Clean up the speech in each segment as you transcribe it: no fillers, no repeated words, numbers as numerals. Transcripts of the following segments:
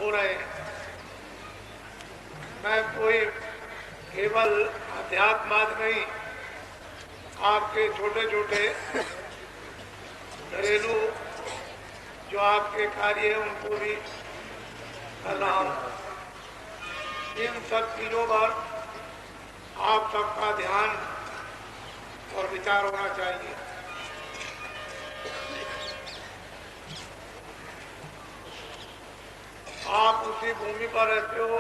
हो रहे हैं। मैं कोई केवल अध्यात्मवाद नहीं, आपके छोटे छोटे घरेलू जो आपके कार्य है उनको भी कर रहा हूँ। इन सब चीज़ों पर आप सबका ध्यान और विचार होना चाहिए। आप उसी भूमि पर रहते हो,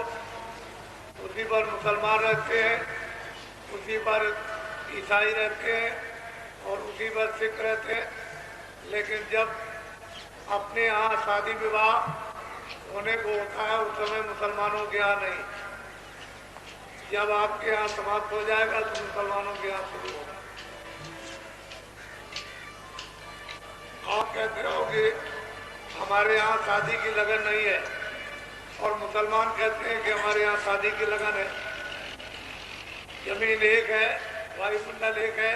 उसी पर मुसलमान रहते हैं, उसी पर ईसाई रहते हैं और उसी पर सिख रहते हैं। लेकिन जब अपने यहाँ शादी विवाह होने को होता है उस समय मुसलमानों के यहाँ नहीं। जब आपके यहाँ समाप्त हो जाएगा तो मुसलमानों के यहाँ शुरू होगा। आप कहते हो कि हमारे यहाँ शादी की लगन नहीं है और मुसलमान कहते हैं कि हमारे यहाँ शादी की लगन है। जमीन एक है, वायुमंडल एक है,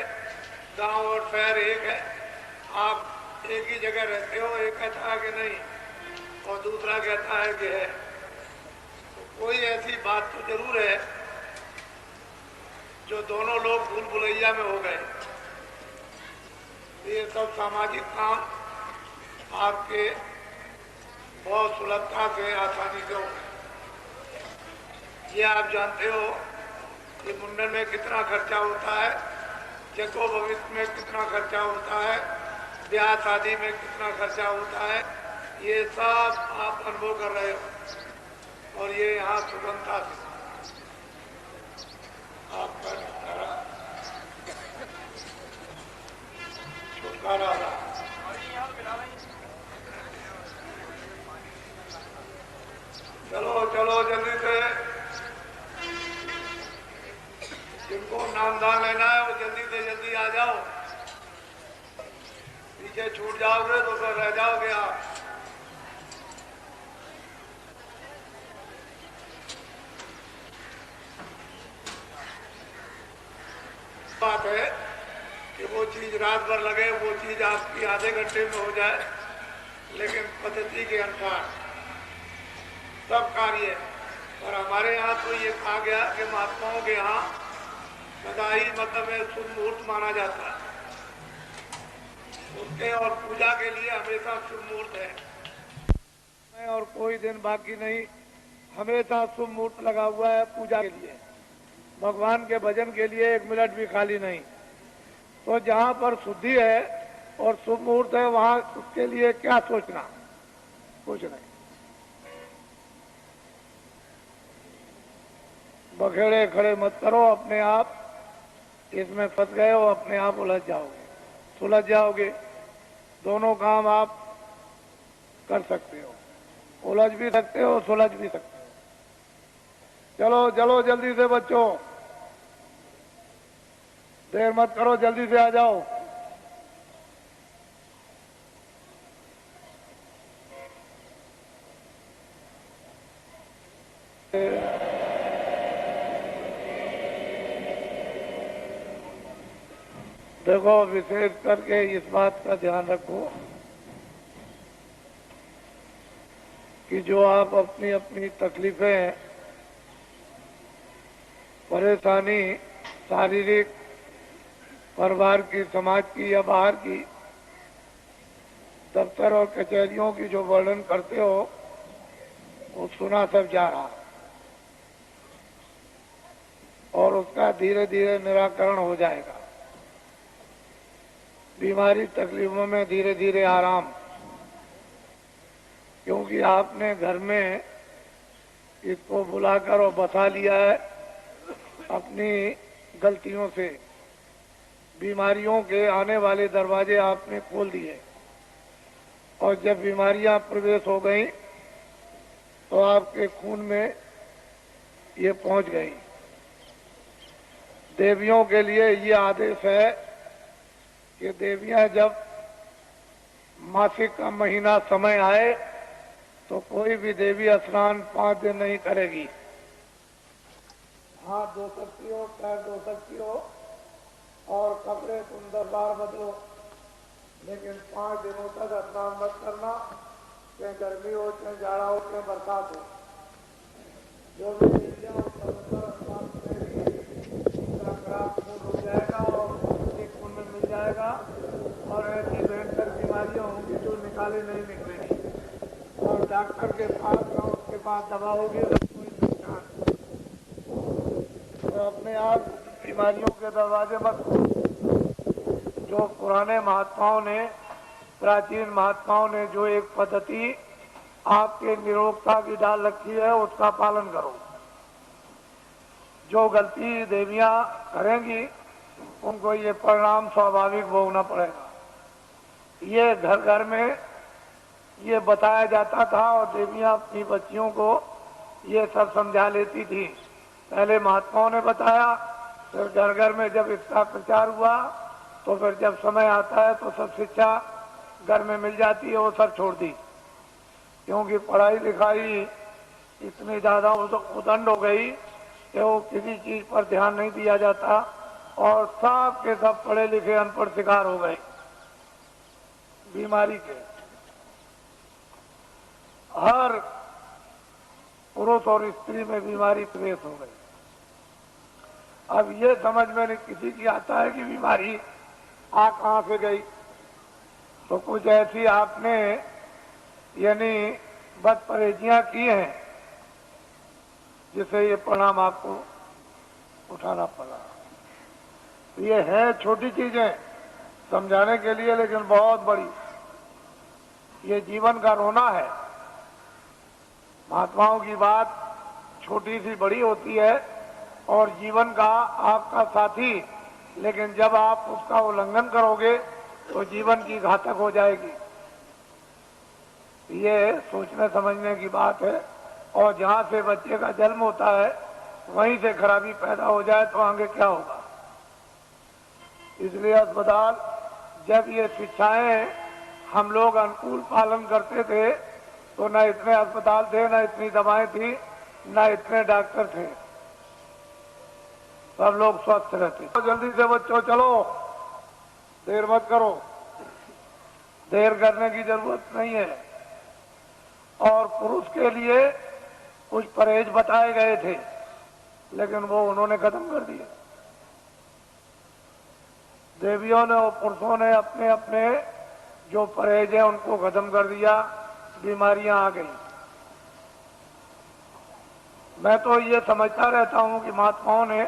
गांव और शहर एक है, आप एक ही जगह रहते हो। एक कहता है कि नहीं और दूसरा कहता है कि है। तो कोई ऐसी बात तो जरूर है जो दोनों लोग भूल भुलैया में हो गए। ये सब सामाजिक काम आपके बहुत सुलभता से, आसानी से हो। ये आप जानते हो कि मुंडन में कितना खर्चा होता है, जगो भविष्य में कितना खर्चा होता है, ब्याह शादी में कितना खर्चा होता है। ये सब आप अनुभव कर रहे हो और ये यहाँ सुगमता से आपका छुटकारा रहा। चलो चलो जल्दी से, जिनको नामदान लेना है वो जल्दी से जल्दी आ जाओ। पीछे छूट जाओगे तो फिर रह जाओगे आप। बात है कि वो चीज रात भर लगे, वो चीज आपकी आधे घंटे में हो जाए, लेकिन पद्धति के अनुसार सब कार्य। और हमारे यहाँ तो ये कहा गया कि महात्माओं के यहाँ सदा ही मतलब शुभ मुहूर्त माना जाता है। उनके और पूजा के लिए हमेशा शुभ मुहूर्त है और कोई दिन बाकी नहीं, हमेशा शुभ मुहूर्त लगा हुआ है पूजा के लिए। भगवान के भजन के लिए एक मिनट भी खाली नहीं। तो जहाँ पर शुद्धि है और शुभ मुहूर्त है वहाँ उसके लिए क्या सोचना, कुछ नहीं। बखेड़े खड़े मत करो अपने आप, इसमें फंस गए हो, अपने आप उलझ जाओगे, सुलझ जाओगे। दोनों काम आप कर सकते हो, उलझ भी सकते हो, सुलझ भी सकते हो। चलो चलो जल्दी से बच्चों, देर मत करो, जल्दी से आ जाओ। देखो, विशेष करके इस बात का ध्यान रखो कि जो आप अपनी अपनी तकलीफें, परेशानी, शारीरिक, परिवार की, समाज की या बाहर की, दफ्तर और कचहरियों की जो वर्णन करते हो वो सुना सब जा रहा और उसका धीरे धीरे निराकरण हो जाएगा। बीमारी तकलीफों में धीरे धीरे आराम, क्योंकि आपने घर में इसको बुलाकर और बसा लिया है अपनी गलतियों से। बीमारियों के आने वाले दरवाजे आपने खोल दिए और जब बीमारियां प्रवेश हो गई तो आपके खून में ये पहुंच गई। देवियों के लिए ये आदेश है कि देवियां जब मासिक का महीना समय आए तो कोई भी देवी स्नान 5 दिन नहीं करेगी। हाथ धो सकती हो, पैर धो सकती हो और कपड़े तुम 10 बार बदलो, लेकिन 5 दिनों तक स्नान मत करना चाहे गर्मी हो, चाहे जाड़ा हो, चाहे बरसात हो, जो भी एरिया उसका ग्राफ खून हो जाएगा और खून में मिल जाएगा और ऐसी भयंकर बीमारियां होंगी जो निकाले नहीं निकलेगी और डॉक्टर के पास ना उसके पास दवा होगी ना कोई नुकसान। तो अपने आप बीमारियों के दरवाजे मत खोलो। जो पुराने महात्माओं ने, प्राचीन महात्माओं ने जो एक पद्धति आपके निरोगता की डाल रखी है उसका पालन करो। जो गलती देवियां करेंगी उनको ये परिणाम स्वाभाविक भोगना पड़ेगा। ये घर घर में ये बताया जाता था और देवियां अपनी बच्चियों को ये सब समझा लेती थी। पहले महात्माओं ने बताया, फिर घर घर में जब इसका प्रचार हुआ तो फिर जब समय आता है तो सब शिक्षा घर में मिल जाती है, वो सब छोड़ दी। क्योंकि पढ़ाई लिखाई इतनी ज्यादा उदंड हो गई कि वो किसी चीज पर ध्यान नहीं दिया जाता और सब के सब पढ़े लिखे अनपढ़ शिकार हो गए बीमारी के। हर पुरुष और स्त्री में बीमारी प्रवेश हो गई। अब ये समझ में नहीं किसी की आता है कि बीमारी आ कहां से गई। तो कुछ ऐसी आपने यानी बदपरहेजियां की हैं जिससे ये परिणाम आपको उठाना पड़ा। ये है छोटी चीजें समझाने के लिए, लेकिन बहुत बड़ी। ये जीवन का रोना है। महात्माओं की बात छोटी सी बड़ी होती है और जीवन का आपका साथी, लेकिन जब आप उसका उल्लंघन करोगे तो जीवन की घातक हो जाएगी। ये सोचने समझने की बात है। और जहां से बच्चे का जन्म होता है वहीं से खराबी पैदा हो जाए तो आगे क्या होगा। इसलिए अस्पताल, जब ये शिक्षाएं हम लोग अनुकूल पालन करते थे तो न इतने अस्पताल थे, न इतनी दवाएं थी, न इतने डॉक्टर थे। सब लोग स्वस्थ रहते। तो जल्दी से बच्चों चलो, देर मत करो। देर करने की जरूरत नहीं है। और पुरुष के लिए कुछ परहेज बताए गए थे, लेकिन वो उन्होंने खत्म कर दिए। देवियों ने और पुरुषों ने अपने अपने जो परहेज है उनको खत्म कर दिया, बीमारियां आ गई। मैं तो ये समझता रहता हूं कि महात्माओं ने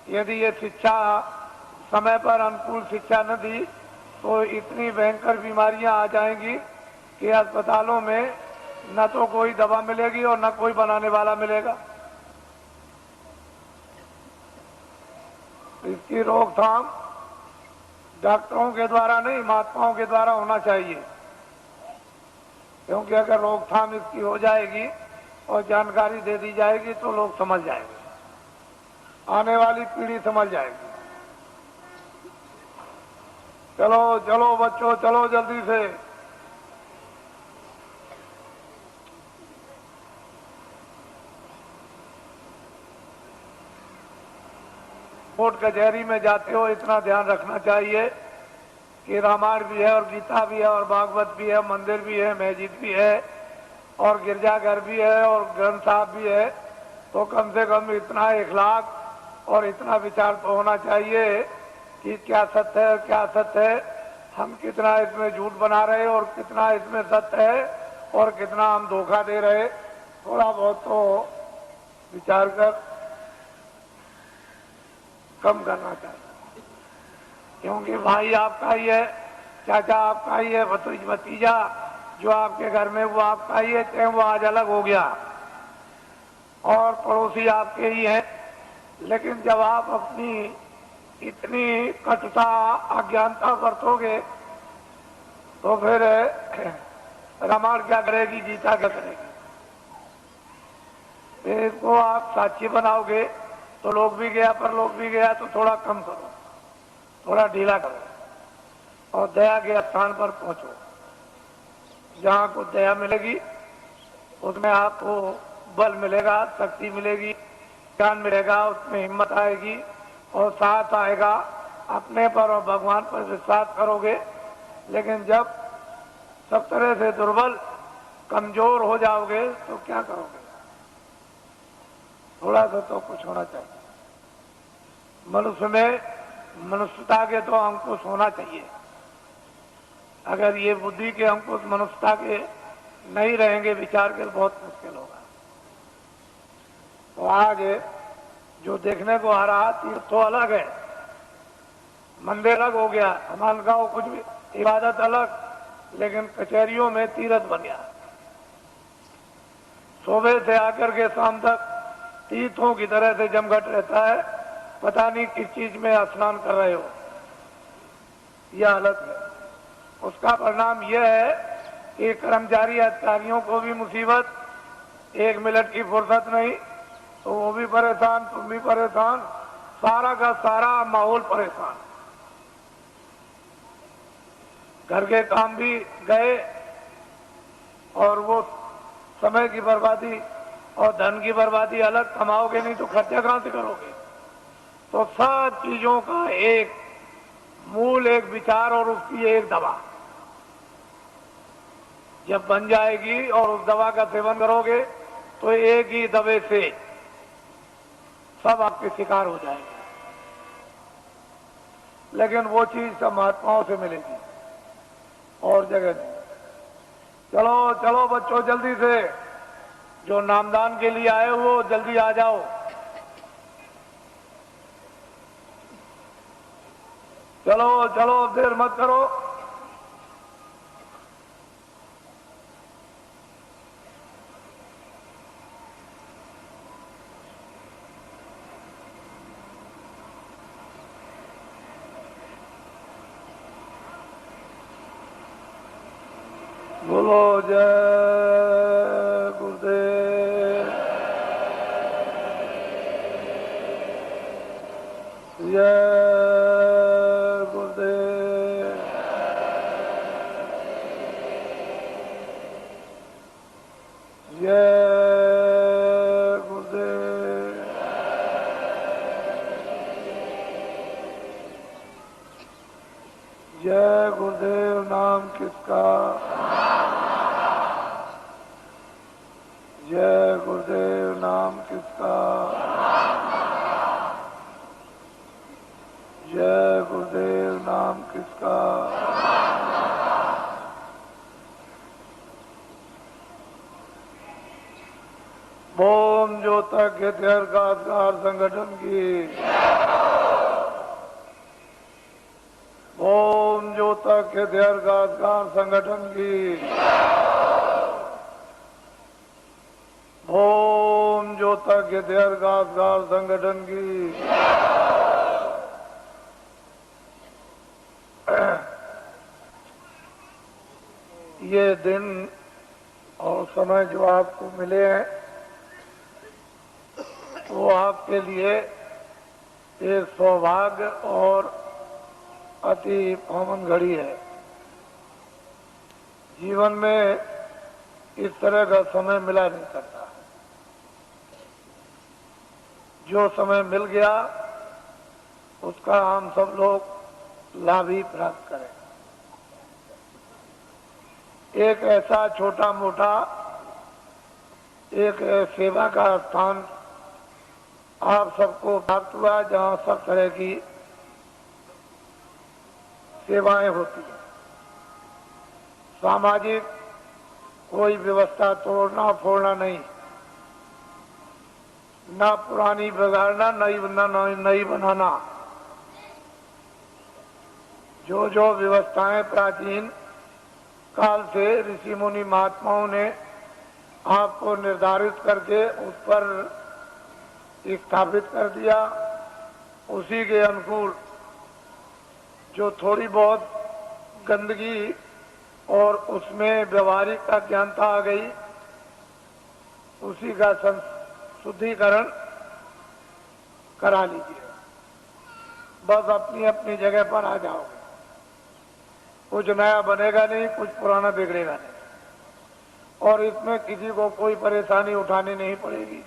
यदि ये शिक्षा समय पर अनुकूल शिक्षा न दी तो इतनी भयंकर बीमारियां आ जाएंगी कि अस्पतालों में न तो कोई दवा मिलेगी और न कोई बनाने वाला मिलेगा। इसकी रोकथाम डॉक्टरों के द्वारा नहीं, महात्माओं के द्वारा होना चाहिए। क्योंकि अगर रोकथाम इसकी हो जाएगी और जानकारी दे दी जाएगी तो लोग समझ जाएंगे, आने वाली पीढ़ी समझ जाएगी। चलो चलो बच्चों, चलो जल्दी से। कोर्ट कचहरी में जाते हो इतना ध्यान रखना चाहिए कि रामायण भी है और गीता भी है और भागवत भी है, मंदिर भी है, मस्जिद भी है और गिरजाघर भी है और ग्रंथ साहब भी है। तो कम से कम इतना इखलाक और इतना विचार तो होना चाहिए कि क्या सत्य है, क्या सत्य है, हम कितना इसमें झूठ बना रहे और कितना इसमें सत्य है और कितना हम धोखा दे रहे। थोड़ा बहुत तो विचार कर कम करना चाहिए। क्योंकि भाई आपका ही है, चाचा आपका ही है, भतीजा जो आपके घर में वो आपका ही है, चाहे वो आज अलग हो गया और पड़ोसी आपके ही हैं। लेकिन जब आप अपनी इतनी कटुता अज्ञानता बरतोगे तो फिर रामायण क्या करेगी, गीता क्या करेगी। इसको आप साक्षी बनाओगे तो लोग भी गया पर लोग भी गया तो थोड़ा कम करो, थोड़ा ढीला करो और दया के स्थान पर पहुंचो। जहां को दया मिलेगी उसमें आपको बल मिलेगा, शक्ति मिलेगी, ज्ञान मिलेगा, उसमें हिम्मत आएगी और साथ आएगा। अपने पर और भगवान पर विश्वास करोगे। लेकिन जब सब तरह से दुर्बल कमजोर हो जाओगे तो क्या करोगे? थोड़ा सा तो कुछ होना चाहिए। मनुष्य में मनुष्यता के तो अंकुश होना चाहिए। अगर ये बुद्धि के अंकुश मनुष्यता के नहीं रहेंगे विचार के, बहुत मुश्किल होगा। तो आज जो देखने को आ रहा तीर्थ तो अलग है, मंदिर अलग हो गया, हमारे कुछ भी इबादत अलग, लेकिन कचहरियों में तीर्थ बन गया। सुबह से आकर के शाम तक तीर्थों की तरह से जमघट रहता है, पता नहीं किस चीज में स्नान कर रहे हो। यह हालत है। उसका परिणाम यह है कि कर्मचारी अधिकारियों को भी मुसीबत, 1 मिनट की फुर्सत नहीं, तो वो भी परेशान, तुम भी परेशान, सारा का सारा माहौल परेशान। घर के काम भी गए और वो समय की बर्बादी और धन की बर्बादी अलग। कमाओगे नहीं तो खर्चा कहां से करोगे? तो सब चीजों का एक मूल, एक विचार और उसकी एक दवा जब बन जाएगी और उस दवा का सेवन करोगे तो एक ही दवे से सब आपके शिकार हो जाएंगे। लेकिन वो चीज सब महात्माओं से मिलेगी और जगह नहीं। चलो चलो बच्चों, जल्दी से, जो नामदान के लिए आए हो जल्दी आ जाओ। चलो चलो, देर मत करो। बोलो जय गुरुदेव, जय गुरुदेव, जय गुरुदेव। जय गुरुदेव नाम किसका? जय गुरुदेव नाम किसका? जय गुरुदेव नाम किसका? ओम ज्योतक का संगठन की, ओम ज्योतक का संगठन की, ओम ज्योतक संगठन की। ये दिन और समय जो आपको मिले हैं वो आपके लिए एक सौभाग्य और अति पावन घड़ी है। जीवन में इस तरह का समय मिला नहीं करता। जो समय मिल गया उसका हम सब लोग लाभ ही प्राप्त करें। एक ऐसा छोटा मोटा एक सेवा का स्थान आप सबको प्राप्त हुआ जहां सब तरह की सेवाएं होती हैं। सामाजिक कोई व्यवस्था तोड़ना फोड़ना नहीं, ना पुरानी बिगाड़ना, नई बनाना। जो जो व्यवस्थाएं प्राचीन काल से ऋषि मुनि महात्माओं ने आपको निर्धारित करके उस पर स्थापित कर दिया, उसी के अनुकूल जो थोड़ी बहुत गंदगी और उसमें व्यवहारिक अज्ञानता आ गई, उसी का शुद्धिकरण करा लीजिए। बस अपनी अपनी जगह पर आ जाओगे। कुछ नया बनेगा नहीं, कुछ पुराना बिगड़ेगा नहीं, और इसमें किसी को कोई परेशानी उठानी नहीं पड़ेगी।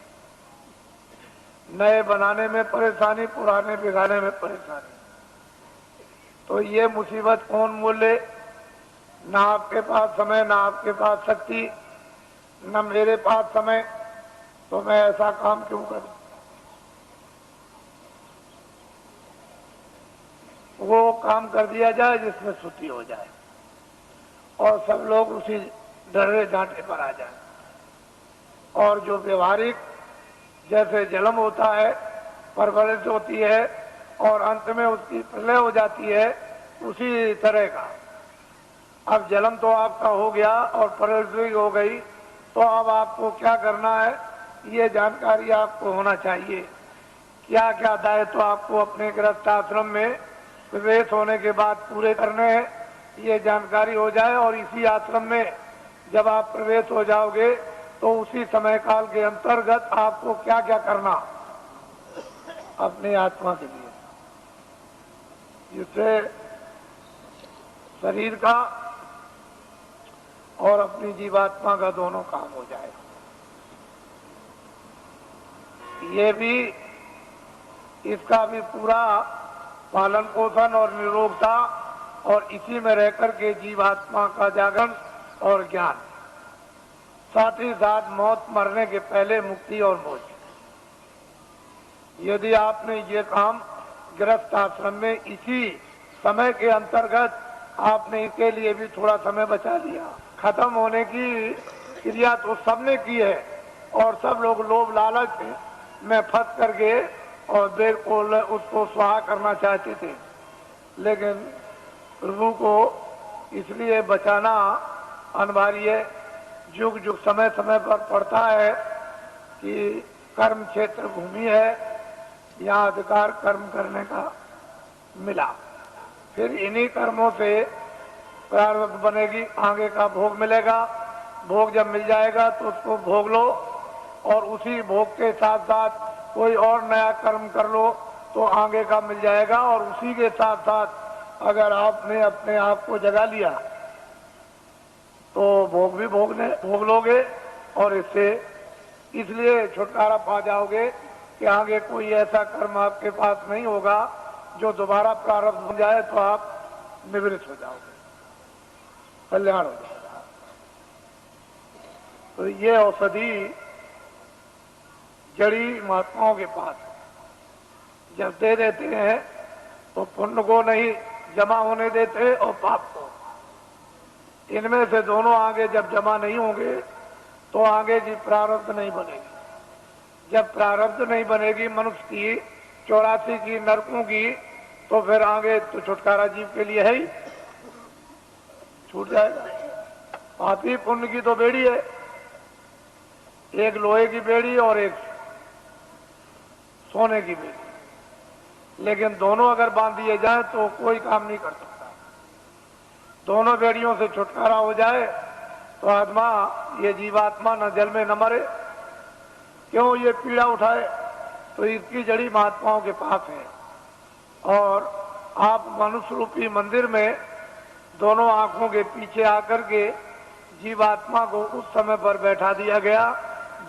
नए बनाने में परेशानी, पुराने बिगाड़ने में परेशानी। तो ये मुसीबत कौन मोल ले? ना आपके पास समय, ना आपके पास शक्ति, न मेरे पास समय, तो मैं ऐसा काम क्यों करूं। वो काम कर दिया जाए जिसमें छुट्टी हो जाए और सब लोग उसी डरे डांटे पर आ जाए। और जो व्यवहारिक जैसे जन्म होता है, परवरिश होती है और अंत में उसकी प्रलय हो जाती है, उसी तरह का। अब जन्म तो आपका हो गया और परवरिश हो गई, तो अब आपको क्या करना है ये जानकारी आपको होना चाहिए। क्या क्या दायित्व तो आपको अपने गृहस्थ आश्रम में प्रवेश होने के बाद पूरे करने हैं, ये जानकारी हो जाए। और इसी आश्रम में जब आप प्रवेश हो जाओगे तो उसी समय काल के अंतर्गत आपको क्या क्या करना अपनी आत्मा के लिए, जिससे शरीर का और अपनी जीवात्मा का दोनों काम हो जाएगा। ये भी, इसका भी पूरा पालन पोषण और निरोगता और इसी में रहकर के जीवात्मा का जागरण और ज्ञान, साथ ही साथ मौत मरने के पहले मुक्ति और मोक्ष। यदि आपने ये काम गृहस्थ आश्रम में इसी समय के अंतर्गत आपने इसके लिए भी थोड़ा समय बचा लिया। खत्म होने की क्रिया तो सबने की है और सब लोग लोभ लालच में फंस करके और देर को उसको स्वाहा करना चाहते थे, लेकिन प्रभु को इसलिए बचाना अनिवार्य है। युग युग समय समय पर पड़ता है कि कर्म क्षेत्र भूमि है, यहाँ अधिकार कर्म करने का मिला, फिर इन्हीं कर्मों से प्रारब्ध बनेगी, आगे का भोग मिलेगा। भोग जब मिल जाएगा तो उसको भोग लो और उसी भोग के साथ साथ कोई और नया कर्म कर लो तो आगे का मिल जाएगा। और उसी के साथ साथ अगर आपने अपने आप को जगा लिया तो भोग भी भोग लोगे और इससे इसलिए छुटकारा पा जाओगे कि आगे कोई ऐसा कर्म आपके पास नहीं होगा जो दोबारा प्रारब्ध हो जाए तो आप निवृत्त हो जाओगे, कल्याण हो जाएगा। तो ये औषधि जड़ी महात्माओं के पास जब दे देते हैं तो पुण्य को नहीं जमा होने देते और पाप को। इनमें से दोनों आगे जब जमा नहीं होंगे तो आगे की प्रारब्ध नहीं बनेगी। जब प्रारब्ध नहीं बनेगी मनुष्य की 84 की नरकों की, तो फिर आगे तो छुटकारा जीव के लिए है ही, छूट जाएगा। पापी पुण्य की तो बेड़ी है, एक लोहे की बेड़ी और एक सोने की बेड़ी, लेकिन दोनों अगर बांध दिए जाए तो कोई काम नहीं कर सकता। दोनों बेड़ियों से छुटकारा हो जाए तो आत्मा, ये जीवात्मा न जल में न मरे। क्यों ये पीड़ा उठाए? तो इसकी जड़ी महात्माओं के पास है। और आप मनुष्य रूपी मंदिर में दोनों आंखों के पीछे आकर के जीवात्मा को उस समय पर बैठा दिया गया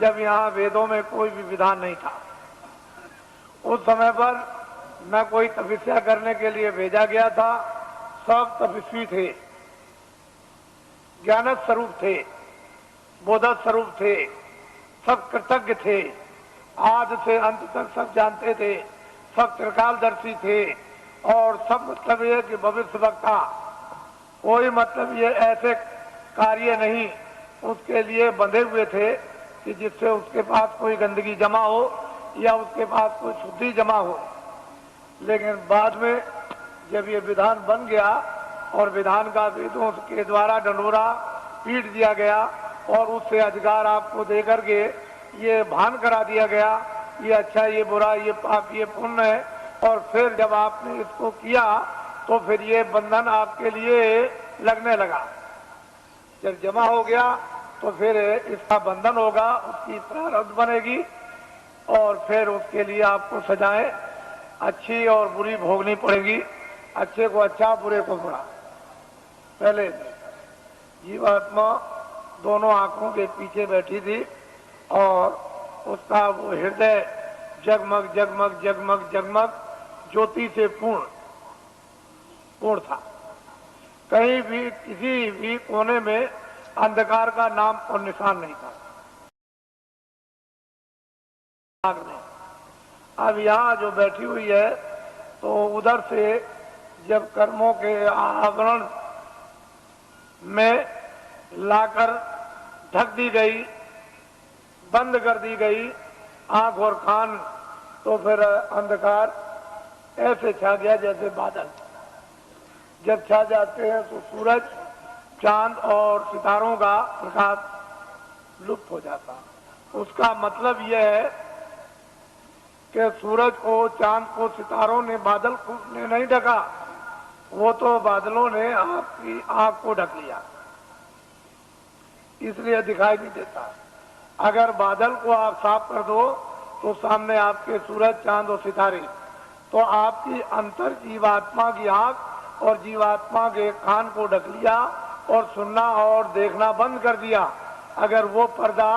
जब यहाँ वेदों में कोई भी विधान नहीं था। उस समय पर न कोई तपस्या करने के लिए भेजा गया था, सब तपस्वी थे, ज्ञान स्वरूप थे, बोध स्वरूप थे, सब कृतज्ञ थे, आदि से अंत तक सब जानते थे, सब त्रिकालदर्शी थे और सब मतलब ये कि भविष्य वक्ता, कोई मतलब ये ऐसे कार्य नहीं उसके लिए बंधे हुए थे कि जिससे उसके पास कोई गंदगी जमा हो या उसके पास कोई शुद्धि जमा हो। लेकिन बाद में जब ये विधान बन गया और विधान का वेदों के द्वारा डंडोरा पीट दिया गया और उससे अधिकार आपको देकर के ये भान करा दिया गया, ये अच्छा ये बुरा, ये पाप ये पुण्य है, और फिर जब आपने इसको किया तो फिर ये बंधन आपके लिए लगने लगा। जब जमा हो गया तो फिर इसका बंधन होगा, उसकी प्रारब्ध बनेगी और फिर उसके लिए आपको सजाएं अच्छी और बुरी भोगनी पड़ेगी। अच्छे को अच्छा, बुरे को बुरा। पहले जीवात्मा दोनों आंखों के पीछे बैठी थी और उसका वो हृदय जगमग जगमग जगमग जगमग ज्योति से पूर्ण था। कहीं भी किसी भी कोने में अंधकार का नाम और निशान नहीं था। अब यहाँ जो बैठी हुई है तो उधर से जब कर्मों के आवरण में लाकर ढक दी गई, बंद कर दी गई आंख और कान, तो फिर अंधकार ऐसे छा गया जैसे बादल जब छा जाते हैं तो सूरज, चांद और सितारों का प्रकाश लुप्त हो जाता। उसका मतलब यह है कि सूरज को, चांद को सितारों ने, बादल ने नहीं ढका, वो तो बादलों ने आपकी आंख को ढक लिया, इसलिए दिखाई नहीं देता। अगर बादल को आप साफ कर दो तो सामने आपके सूरज, चांद और सितारे, तो आपकी अंतर जीवात्मा की आंख और जीवात्मा के कान को ढक लिया और सुनना और देखना बंद कर दिया। अगर वो पर्दा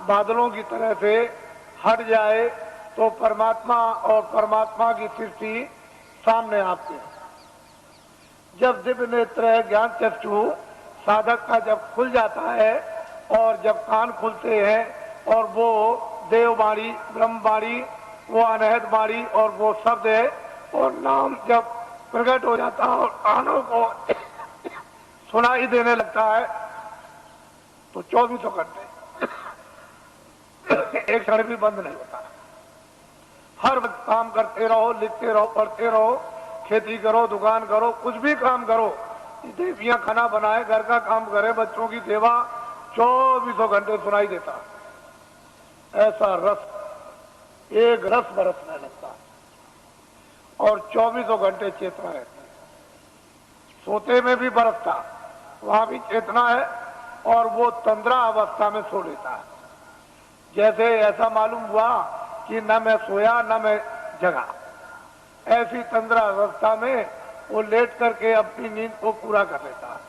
बादलों की तरह से हट जाए तो परमात्मा और परमात्मा की सृष्टि सामने आपके। जब दिव्य नेत्र, ज्ञान चक्षु साधक का जब खुल जाता है और जब कान खुलते हैं और वो देववाणी, ब्रह्मवाणी, वो अनहद वाणी और वो शब्द है और नाम जब प्रकट हो जाता है और कानों को सुनाई देने लगता है तो 24 घंटे एक क्षण भी बंद नहीं होता। हर वक्त काम करते रहो, लिखते रहो, पढ़ते रहो, खेती करो, दुकान करो, कुछ भी काम करो, देवियां खाना बनाए, घर का काम करे, बच्चों की सेवा, 24 घंटे सुनाई देता। ऐसा रस, एक रस बरसने लगता और 24 घंटे चेतना रहती है। सोते में भी बरसता, वहां भी चेतना है और वो तंद्रा अवस्था में सो लेता है। जैसे ऐसा मालूम हुआ कि न मैं सोया न मैं जगा, ऐसी तंद्रा अवस्था में वो लेट करके अपनी नींद को पूरा कर लेता है।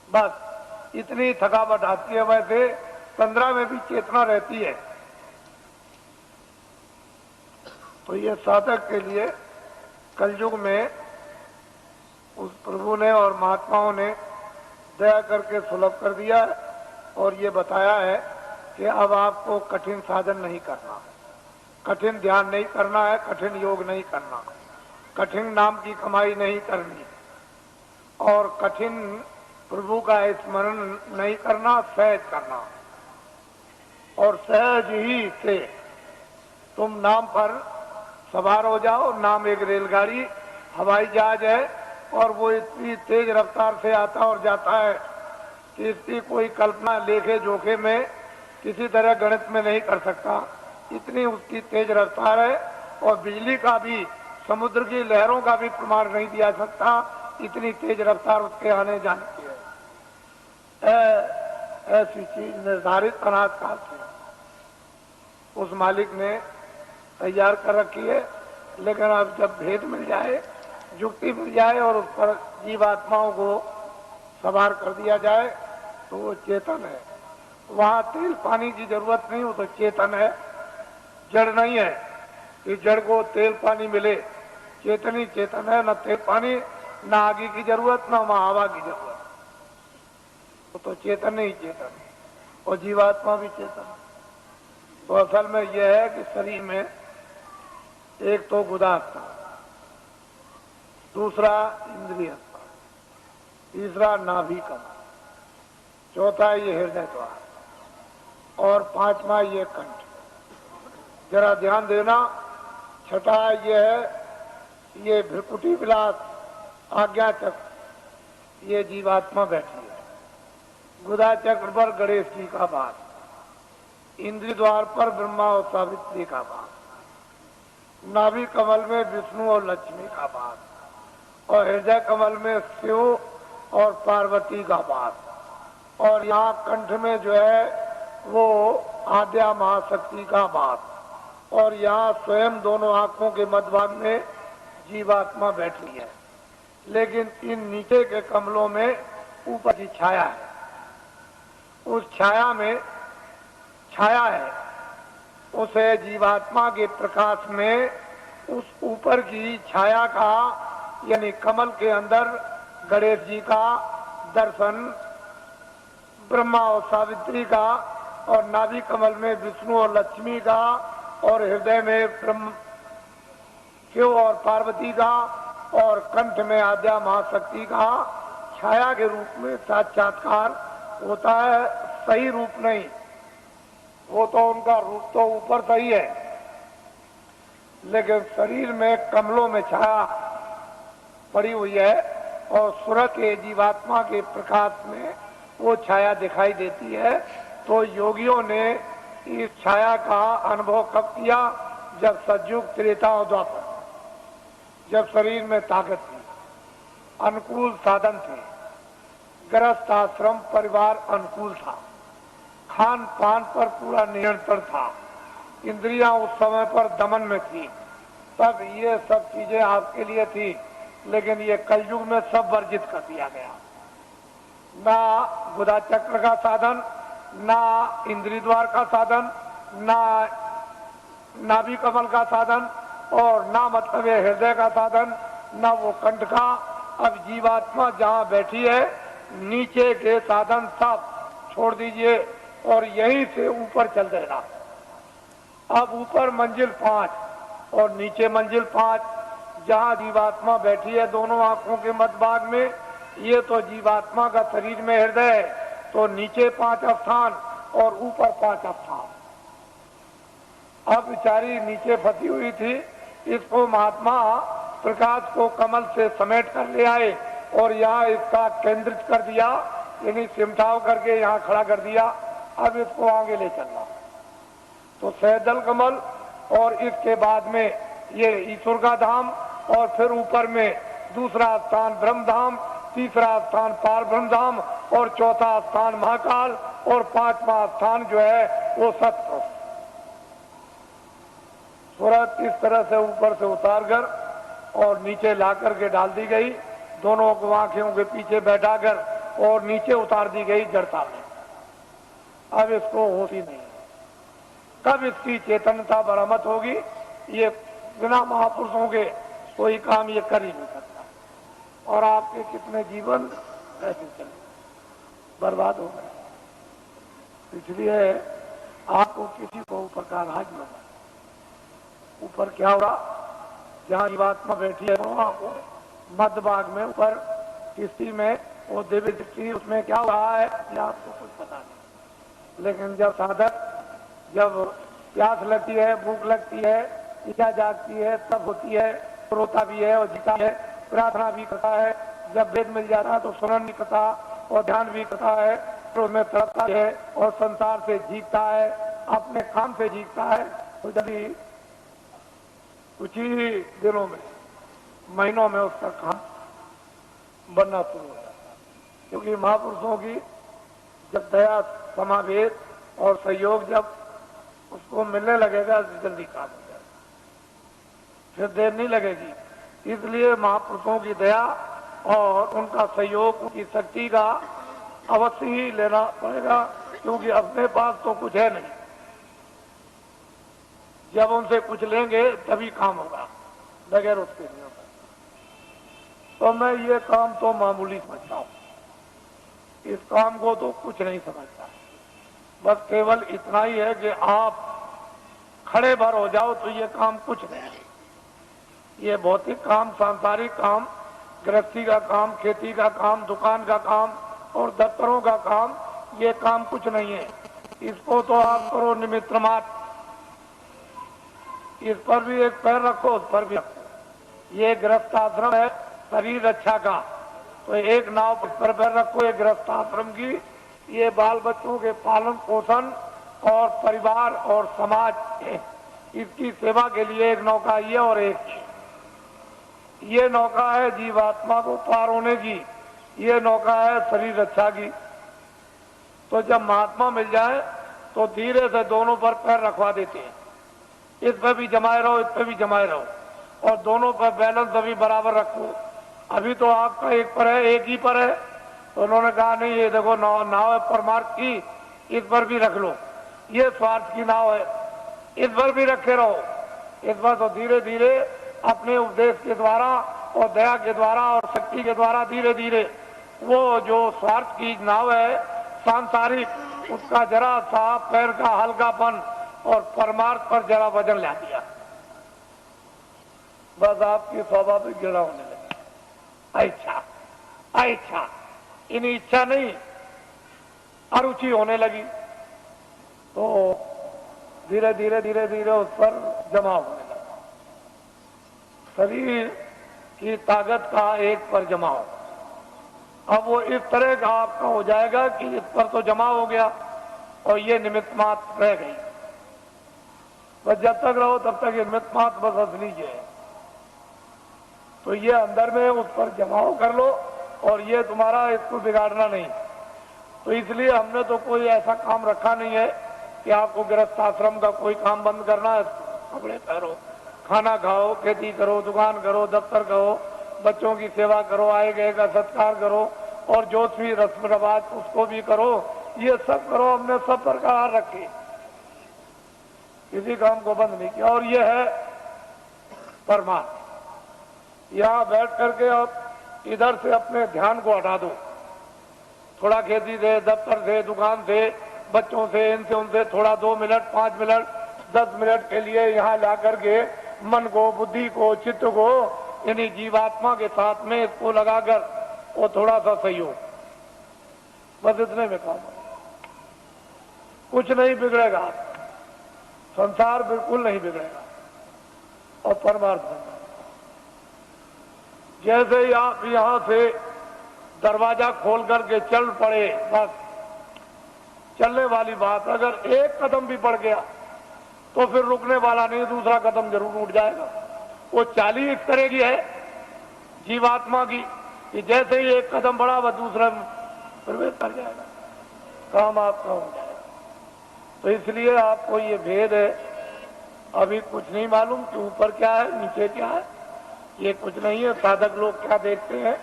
बस इतनी थकावट आती है। वैसे तंद्रा में भी चेतना रहती है। तो ये साधक के लिए कलयुग में उस प्रभु ने और महात्माओं ने दया करके सुलभ कर दिया और ये बताया है कि अब आपको कठिन साधन नहीं करना, कठिन ध्यान नहीं करना है, कठिन योग नहीं करना, कठिन नाम की कमाई नहीं करनी और कठिन प्रभु का स्मरण नहीं करना, सहज करना। और सहज ही से तुम नाम पर सवार हो जाओ। नाम एक रेलगाड़ी, हवाई जहाज है और वो इतनी तेज रफ्तार से आता और जाता है कि इसकी कोई कल्पना लेखे जोखे में किसी तरह गणित में नहीं कर सकता। इतनी उसकी तेज रफ्तार है और बिजली का भी, समुद्र की लहरों का भी प्रमाण नहीं दिया सकता, इतनी तेज रफ्तार उसके आने जाने की है। ऐसी चीज निर्धारित अनाज काल से उस मालिक ने तैयार कर रखी है। लेकिन अब जब भेद मिल जाए, युक्ति मिल जाए और उस पर जीवात्माओं को सवार कर दिया जाए तो वो चेतन है। वहां तेल पानी की जरूरत नहीं, वो तो चेतन है, जड़ नहीं है कि जड़ को तेल पानी मिले। चेतन ही चेतन है, न तेल पानी, न आगे की जरूरत, न वहां हवा की जरूरत। वो तो चेतन ही चेतन है और जीवात्मा भी चेतन है। तो असल में यह है कि शरीर में एक तो गुदा स्थान, दूसरा इंद्रिय स्थान, तीसरा नाभि कमल, चौथा ये हृदय द्वार और पांचवा ये कंठ। जरा ध्यान देना, छठा ये है ये भ्रिकुटी विलास आज्ञा चक्र, ये जीवात्मा बैठी है। गुदा चक्र पर गणेश जी का वास, इंद्रिय द्वार पर ब्रह्मा और सावित्री का वास, नाभि कमल में विष्णु और लक्ष्मी का वास और हृदय कमल में शिव और पार्वती का वास और यहाँ कंठ में जो है वो आद्या महाशक्ति का वास और यहाँ स्वयं दोनों आंखों के मध्यभाग में जीवात्मा बैठी है। लेकिन इन नीचे के कमलों में ऊपर की छाया है, उस छाया में छाया है, उसे जीवात्मा के प्रकाश में उस ऊपर की छाया का यानी कमल के अंदर गणेश जी का दर्शन ब्रह्मा और सावित्री का, और नाभि कमल में विष्णु और लक्ष्मी का, और हृदय में ब्रह्म शिव और पार्वती का, और कंठ में आद्या महाशक्ति का छाया के रूप में साक्षात्कार होता है। सही रूप नहीं, वो तो उनका रूप तो ऊपर सही है, लेकिन शरीर में कमलों में छाया पड़ी हुई है, और सूर्य के जीवात्मा के प्रकाश में वो छाया दिखाई देती है। तो योगियों ने इस छाया का अनुभव कब किया? जब सतयुग, त्रेता और द्वापर, जब शरीर में ताकत थी, अनुकूल साधन थे, गृहस्थ आश्रम परिवार अनुकूल था, खान पान पर पूरा नियंत्रण था, इंद्रियां उस समय पर दमन में थी, तब ये सब चीजें आपके लिए थी। लेकिन ये कलयुग में सब वर्जित कर दिया गया। ना बुधा चक्र का साधन, ना इंद्रिय द्वार का साधन, ना नाभि कमल का साधन, और ना मतलब ये हृदय का साधन, ना वो कंठ का। अब जीवात्मा जहाँ बैठी है, नीचे के साधन सब छोड़ दीजिए और यहीं से ऊपर चल देना। अब ऊपर मंजिल 5 और नीचे मंजिल 5, जहाँ जीवात्मा बैठी है दोनों आंखों के मध्य भाग में, ये तो जीवात्मा का शरीर में हृदय है, तो नीचे 5 स्थान और ऊपर 5 स्थान। अब बेचारी नीचे फंसी हुई थी, इसको महात्मा प्रकाश को कमल से समेट कर ले आए और यहाँ इसका केंद्रित कर दिया, यानी सिमटाव करके यहाँ खड़ा कर दिया। अब इसको आगे ले चलना, तो सहजल कमल, और इसके बाद में ये ईश्वर का धाम, और फिर ऊपर में दूसरा स्थान ब्रह्म धाम, तीसरा स्थान पार ब्रह्म धाम, और चौथा स्थान महाकाल, और 5वां स्थान जो है वो सत्य। सूरत इस तरह से ऊपर से उतार कर और नीचे ला करके डाल दी गई, दोनों को आंखों के पीछे बैठाकर, और नीचे उतार दी गई जड़ता में। अब इसको होती नहीं, कब इसकी चेतनता बरामद होगी? ये बिना महापुरुषों के कोई काम ये कर ही नहीं सकता। और आपके कितने जीवन ऐसे चले बर्बाद हो गए। इसलिए आपको किसी को ऊपर का राज न बना। ऊपर क्या होगा? जहाँ जीवात्मा बैठी है मध्य भाग में ऊपर किस्ती में, वो दिव्य दृष्टि, उसमें क्या हो रहा है आपको कुछ पता नहीं। लेकिन जब साधक, जब प्यास लगती है, भूख लगती है, इच्छा जागती है, तब होती है, रोता भी है और जीता है, प्रार्थना भी करता है। जब वेद मिल जाता है तो सुनन भी करता और ध्यान भी करता है, तो उसमें तड़पता है और संसार से जीतता है, अपने काम से जीतता है। तो जब कुछ ही दिनों में, महीनों में उसका काम बनना शुरू हो जाता है। क्योंकि महापुरुषों की जब दया, समावेश और सहयोग जब उसको मिलने लगेगा, जल्दी काम हो जाएगा, फिर देर नहीं लगेगी। इसलिए महापुरुषों की दया और उनका सहयोग, उनकी शक्ति का अवश्य ही लेना पड़ेगा, क्योंकि अपने पास तो कुछ है नहीं। जब उनसे कुछ लेंगे तभी काम होगा, बगैर उसके नहीं होगा। तो मैं ये काम तो मामूली समझता हूँ, इस काम को तो कुछ नहीं समझता। बस केवल इतना ही है कि आप खड़े भर हो जाओ तो ये काम कुछ नहीं है। ये भौतिक काम, सांसारिक काम, गृहस्थी का काम, खेती का काम, दुकान का काम और दफ्तरों का काम, ये काम कुछ नहीं है। इसको तो आप करो निमित्त मात्र। इस पर भी एक पैर रखो, उस पर भी रखो। ये गृहस्थ आश्रम है शरीर रक्षा का, तो एक नाव पर पैर रखो, ये गृहस्थ आश्रम की, ये बाल बच्चों के पालन पोषण और परिवार और समाज, इसकी सेवा के लिए एक नौका ये, और एक ये नौका है जीवात्मा को पार होने की, ये नौका है शरीर रक्षा की। तो जब महात्मा मिल जाए तो धीरे से दोनों पर पैर रखवा देते हैं, इस पर भी जमाए रहो, इस पर भी जमाए रहो, और दोनों पर बैलेंस अभी बराबर रखो। अभी तो आपका एक पर है, एक ही पर है, तो उन्होंने कहा नहीं, ये देखो नाव है परमार्थ की, इस पर भी रख लो। ये स्वार्थ की नाव है, इस पर भी रखे रहो। इस पर तो धीरे धीरे अपने उपदेश के द्वारा और दया के द्वारा और शक्ति के द्वारा धीरे धीरे वो जो स्वार्थ की नाव है, सांसारिक उसका जरा सा पैर का हल्कापन और परमार्थ पर जरा वजन ला दिया, बस आपकी स्वाभाविक गिरा होने लगी। इच्छा इन इच्छा नहीं अरुचि होने लगी, तो धीरे धीरे धीरे धीरे उस पर जमा होने लगा। शरीर की ताकत का एक पर जमाव, अब वो इस तरह का आपका हो जाएगा कि इस पर तो जमा हो गया और ये निमित्त मात्र रह गई। बस जब तक रहो तब तक ये निमित्त मात्र बस असली है, तो ये अंदर में उस पर जमाव कर लो और ये तुम्हारा इसको बिगाड़ना नहीं। तो इसलिए हमने तो कोई ऐसा काम रखा नहीं है कि आपको गृहस्थ आश्रम का कोई काम बंद करना है। कपड़े पहनो, खाना खाओ, खेती करो, दुकान करो, दफ्तर करो, बच्चों की सेवा करो, आए गए का सत्कार करो और जो भी रस्म रवाज उसको भी करो, ये सब करो। हमने सब प्रकार रखे, किसी काम को बंद नहीं किया। और ये है परमात्मा। यहाँ बैठ करके आप इधर से अपने ध्यान को हटा दो, थोड़ा खेती से, दफ्तर से, दुकान से, बच्चों से, इनसे उनसे थोड़ा 2 मिनट 5 मिनट 10 मिनट के लिए यहाँ ला करके मन को, बुद्धि को, चित्त को यानी जीवात्मा के साथ में इसको लगाकर वो थोड़ा सा सहयोग, बस इतने में काम है। कुछ नहीं बिगड़ेगा, संसार बिल्कुल नहीं बिगड़ेगा और परमार्थ बनेगा। जैसे ही आप यहां से दरवाजा खोल करके चल पड़े, बस चलने वाली बात, अगर एक कदम भी बढ़ गया तो फिर रुकने वाला नहीं, दूसरा कदम जरूर उठ जाएगा। वो चाली इस तरह की है जीवात्मा की कि जैसे ही एक कदम बढ़ा वह दूसरा प्रवेश कर जाएगा, काम आपका हो जाएगा। तो इसलिए आपको ये भेद है, अभी कुछ नहीं मालूम कि ऊपर क्या है नीचे क्या है, ये कुछ नहीं है। साधक लोग क्या देखते हैं,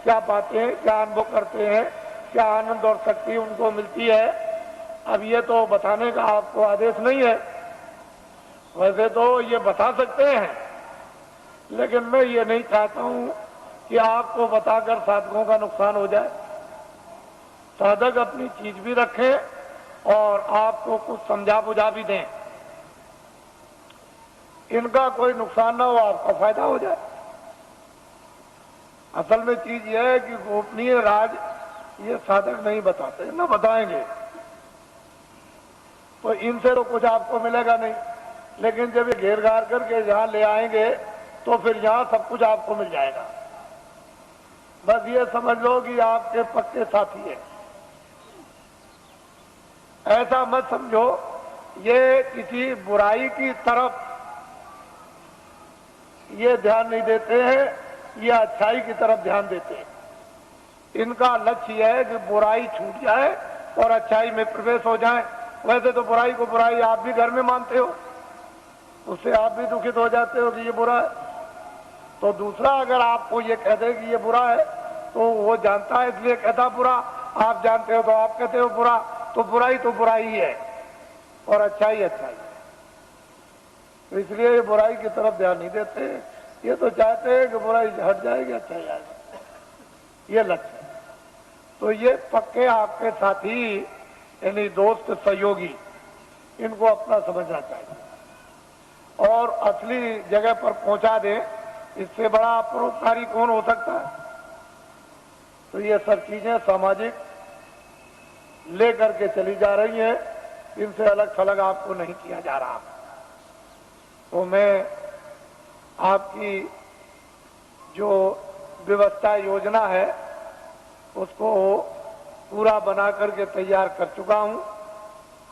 क्या पाते हैं, क्या अनुभव करते हैं, क्या आनंद और शक्ति उनको मिलती है, अब ये तो बताने का आपको आदेश नहीं है। वैसे तो ये बता सकते हैं, लेकिन मैं ये नहीं चाहता हूं कि आपको बताकर साधकों का नुकसान हो जाए। साधक अपनी चीज भी रखें और आपको कुछ समझा बुझा भी दें, इनका कोई नुकसान ना हो, आपका फायदा हो जाए। असल में चीज यह है कि गोपनीय राज ये साधक नहीं बताते, ना बताएंगे, तो इनसे तो कुछ आपको मिलेगा नहीं। लेकिन जब ये घेर घार करके यहाँ ले आएंगे तो फिर यहाँ सब कुछ आपको मिल जाएगा। बस ये समझ लो कि आपके पक्के साथी है, ऐसा मत समझो ये किसी बुराई की तरफ ये ध्यान नहीं देते हैं, ये अच्छाई की तरफ ध्यान देते हैं। इनका लक्ष्य यह है कि बुराई छूट जाए और अच्छाई में प्रवेश हो जाए। वैसे तो बुराई को बुराई आप भी घर में मानते हो, उससे आप भी दुखित हो जाते हो कि ये बुरा है। तो दूसरा अगर आपको ये कह दे कि ये बुरा है तो वो जानता है इसलिए कहता बुरा, आप जानते हो तो आप कहते हो बुरा, तो बुराई ही है और अच्छाई अच्छाई है। तो इसलिए ये बुराई की तरफ ध्यान नहीं देते, ये तो चाहते हैं कि बुराई हट जाएगी, अच्छाई आएगी, ये लक्ष्य है। तो ये पक्के आपके साथी यानी दोस्त सहयोगी, इनको अपना समझना चाहिए और असली जगह पर पहुंचा दें। इससे बड़ा परोपकारी कौन हो सकता है। तो ये सब चीजें सामाजिक लेकर के चली जा रही हैं, इनसे अलग थलग आपको नहीं किया जा रहा। तो मैं आपकी जो व्यवस्था योजना है उसको पूरा बना करके तैयार कर चुका हूं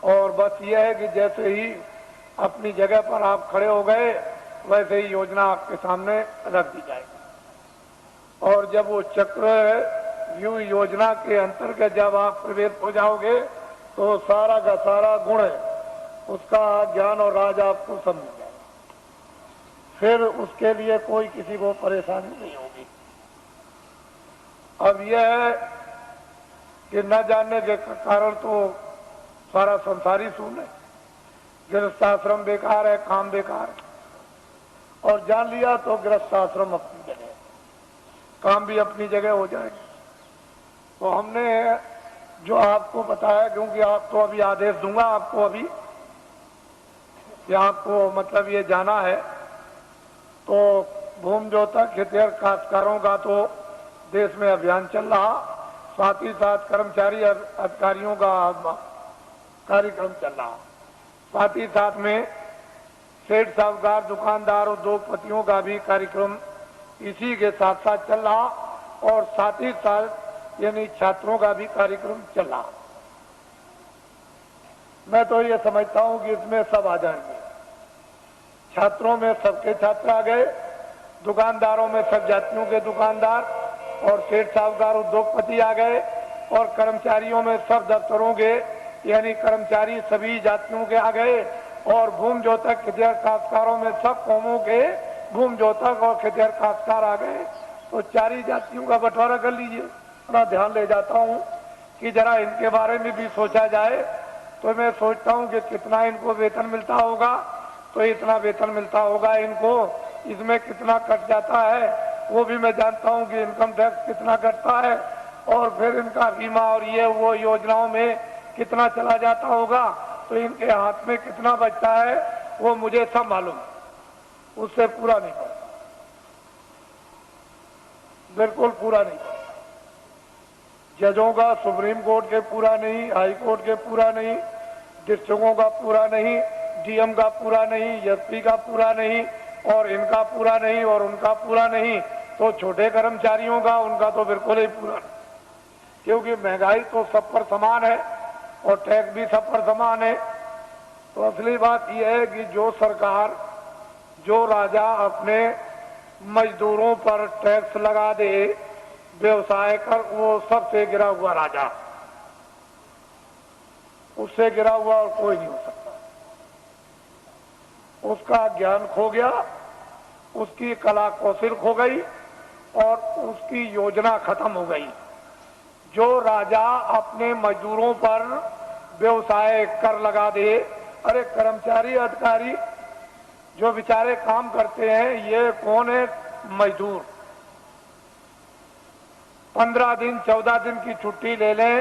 और बस ये है कि जैसे ही अपनी जगह पर आप खड़े हो गए वैसे ही योजना आपके सामने रख दी जाएगी। और जब वो चक्र व्यू योजना के अंतर्गत जब आप प्रवेश हो जाओगे तो सारा का सारा गुण है उसका ज्ञान और राज आपको समझ जाएगा। फिर उसके लिए कोई किसी को परेशानी नहीं होगी। अब यह है कि न जानने के कारण तो सारा संसारी शून्य है, गृहस्थाश्रम बेकार है, काम बेकार है। और जान लिया तो गृहस्थाश्रम अपनी जगह, काम भी अपनी जगह हो जाएगा। तो हमने जो आपको पता है, क्योंकि आप तो अभी आदेश दूंगा आपको अभी कि आपको मतलब ये जाना है, तो भूमि जोतक खेतिहर काश्तकारों का तो देश में अभियान चल रहा, साथ ही साथ कर्मचारी अधिकारियों का कार्यक्रम चल रहा, साथ ही साथ में सेठ साहूकार दुकानदार उद्योगपतियों का भी कार्यक्रम इसी के साथ साथ चल रहा, और साथ ही साथ यानी छात्रों का भी कार्यक्रम चल रहा। मैं तो ये समझता हूं कि इसमें सब आ जाएंगे। छात्रों में सबके छात्र आ गए, दुकानदारों में सब जातियों के दुकानदार और सेठ साहूकार उद्योगपति आ गए, और कर्मचारियों में सब दफ्तरों के यानी कर्मचारी सभी जातियों के आ गए, और भूमि जोतक खेतिहर काश्तकारों में सब कौमों के भूमि जोतक और खेतिहर काश्तकार आ गए। तो चारी जातियों का बंटवारा कर लीजिए। अपना ध्यान ले जाता हूँ कि जरा इनके बारे में भी सोचा जाए। तो मैं सोचता हूँ कि कितना इनको वेतन मिलता होगा, तो इतना वेतन मिलता होगा इनको, इसमें कितना कट जाता है वो भी मैं जानता हूँ कि इनकम टैक्स कितना कटता है, और फिर इनका बीमा और ये वो योजनाओं में कितना चला जाता होगा, तो इनके हाथ में कितना बचता है वो मुझे सब मालूम, उससे पूरा नहीं पड़ता, बिल्कुल पूरा नहीं पड़ता। जजों का सुप्रीम कोर्ट के पूरा नहीं, हाई कोर्ट के पूरा नहीं, डिस्ट्रिक्टों का पूरा नहीं, डीएम का पूरा नहीं, एसपी का पूरा नहीं, और इनका पूरा नहीं और उनका पूरा नहीं, तो छोटे कर्मचारियों का उनका तो बिल्कुल ही पूरा नहीं, क्योंकि महंगाई तो सब पर समान है और टैक्स भी सब पर समान है। तो असली बात यह है कि जो सरकार, जो राजा अपने मजदूरों पर टैक्स लगा दे व्यवसाय कर, वो सबसे गिरा हुआ राजा, उससे गिरा हुआ और कोई नहीं हो सकता। उसका ज्ञान खो गया, उसकी कला कौशल खो गई और उसकी योजना खत्म हो गई। जो राजा अपने मजदूरों पर व्यवसाय कर लगा दे, अरे कर्मचारी अधिकारी जो बेचारे काम करते हैं, ये कौन है? मजदूर 15 दिन 14 दिन की छुट्टी ले लें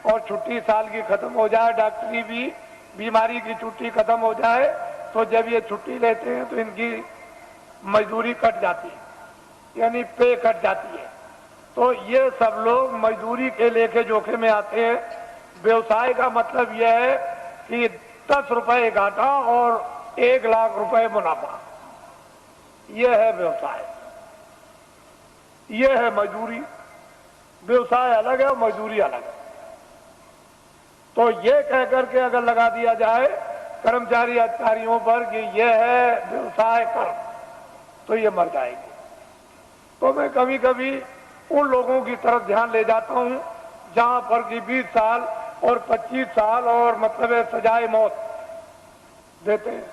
और छुट्टी साल की खत्म हो जाए, डॉक्टरी भी बीमारी की छुट्टी खत्म हो जाए, तो जब ये छुट्टी लेते हैं तो इनकी मजदूरी कट जाती है, यानी पे कट जाती है। तो ये सब लोग मजदूरी के लेके जोखिम में आते हैं। व्यवसाय का मतलब यह है कि 10 रुपए घाटा और 1 लाख रुपए मुनाफा, यह है व्यवसाय, यह है मजदूरी। व्यवसाय अलग है और मजदूरी अलग है। तो ये कह करके अगर लगा दिया जाए कर्मचारी अधिकारियों पर कि यह है व्यवसाय कर, तो ये मर जाएंगे। तो मैं कभी कभी उन लोगों की तरफ ध्यान ले जाता हूं जहां पर कि 20 साल और 25 साल और मतलब सजाए मौत देते हैं,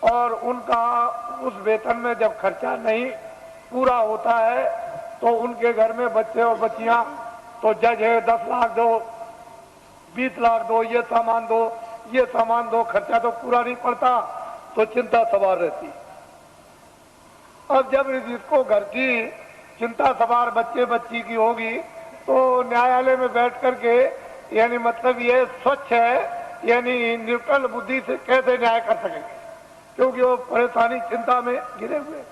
और उनका उस वेतन में जब खर्चा नहीं पूरा होता है तो उनके घर में बच्चे और बच्चियां, तो जज है 10 लाख दो, 20 लाख दो, ये सामान दो, ये सामान दो, खर्चा तो पूरा नहीं पड़ता, तो चिंता सवार रहती। अब जब इसको घर की चिंता सवार बच्चे बच्ची की होगी, तो न्यायालय में बैठ करके यानी मतलब ये स्वच्छ है यानी न्यूट्रल बुद्धि से कैसे न्याय कर सकेंगे, क्योंकि वो परेशानी चिंता में घिरे हुए।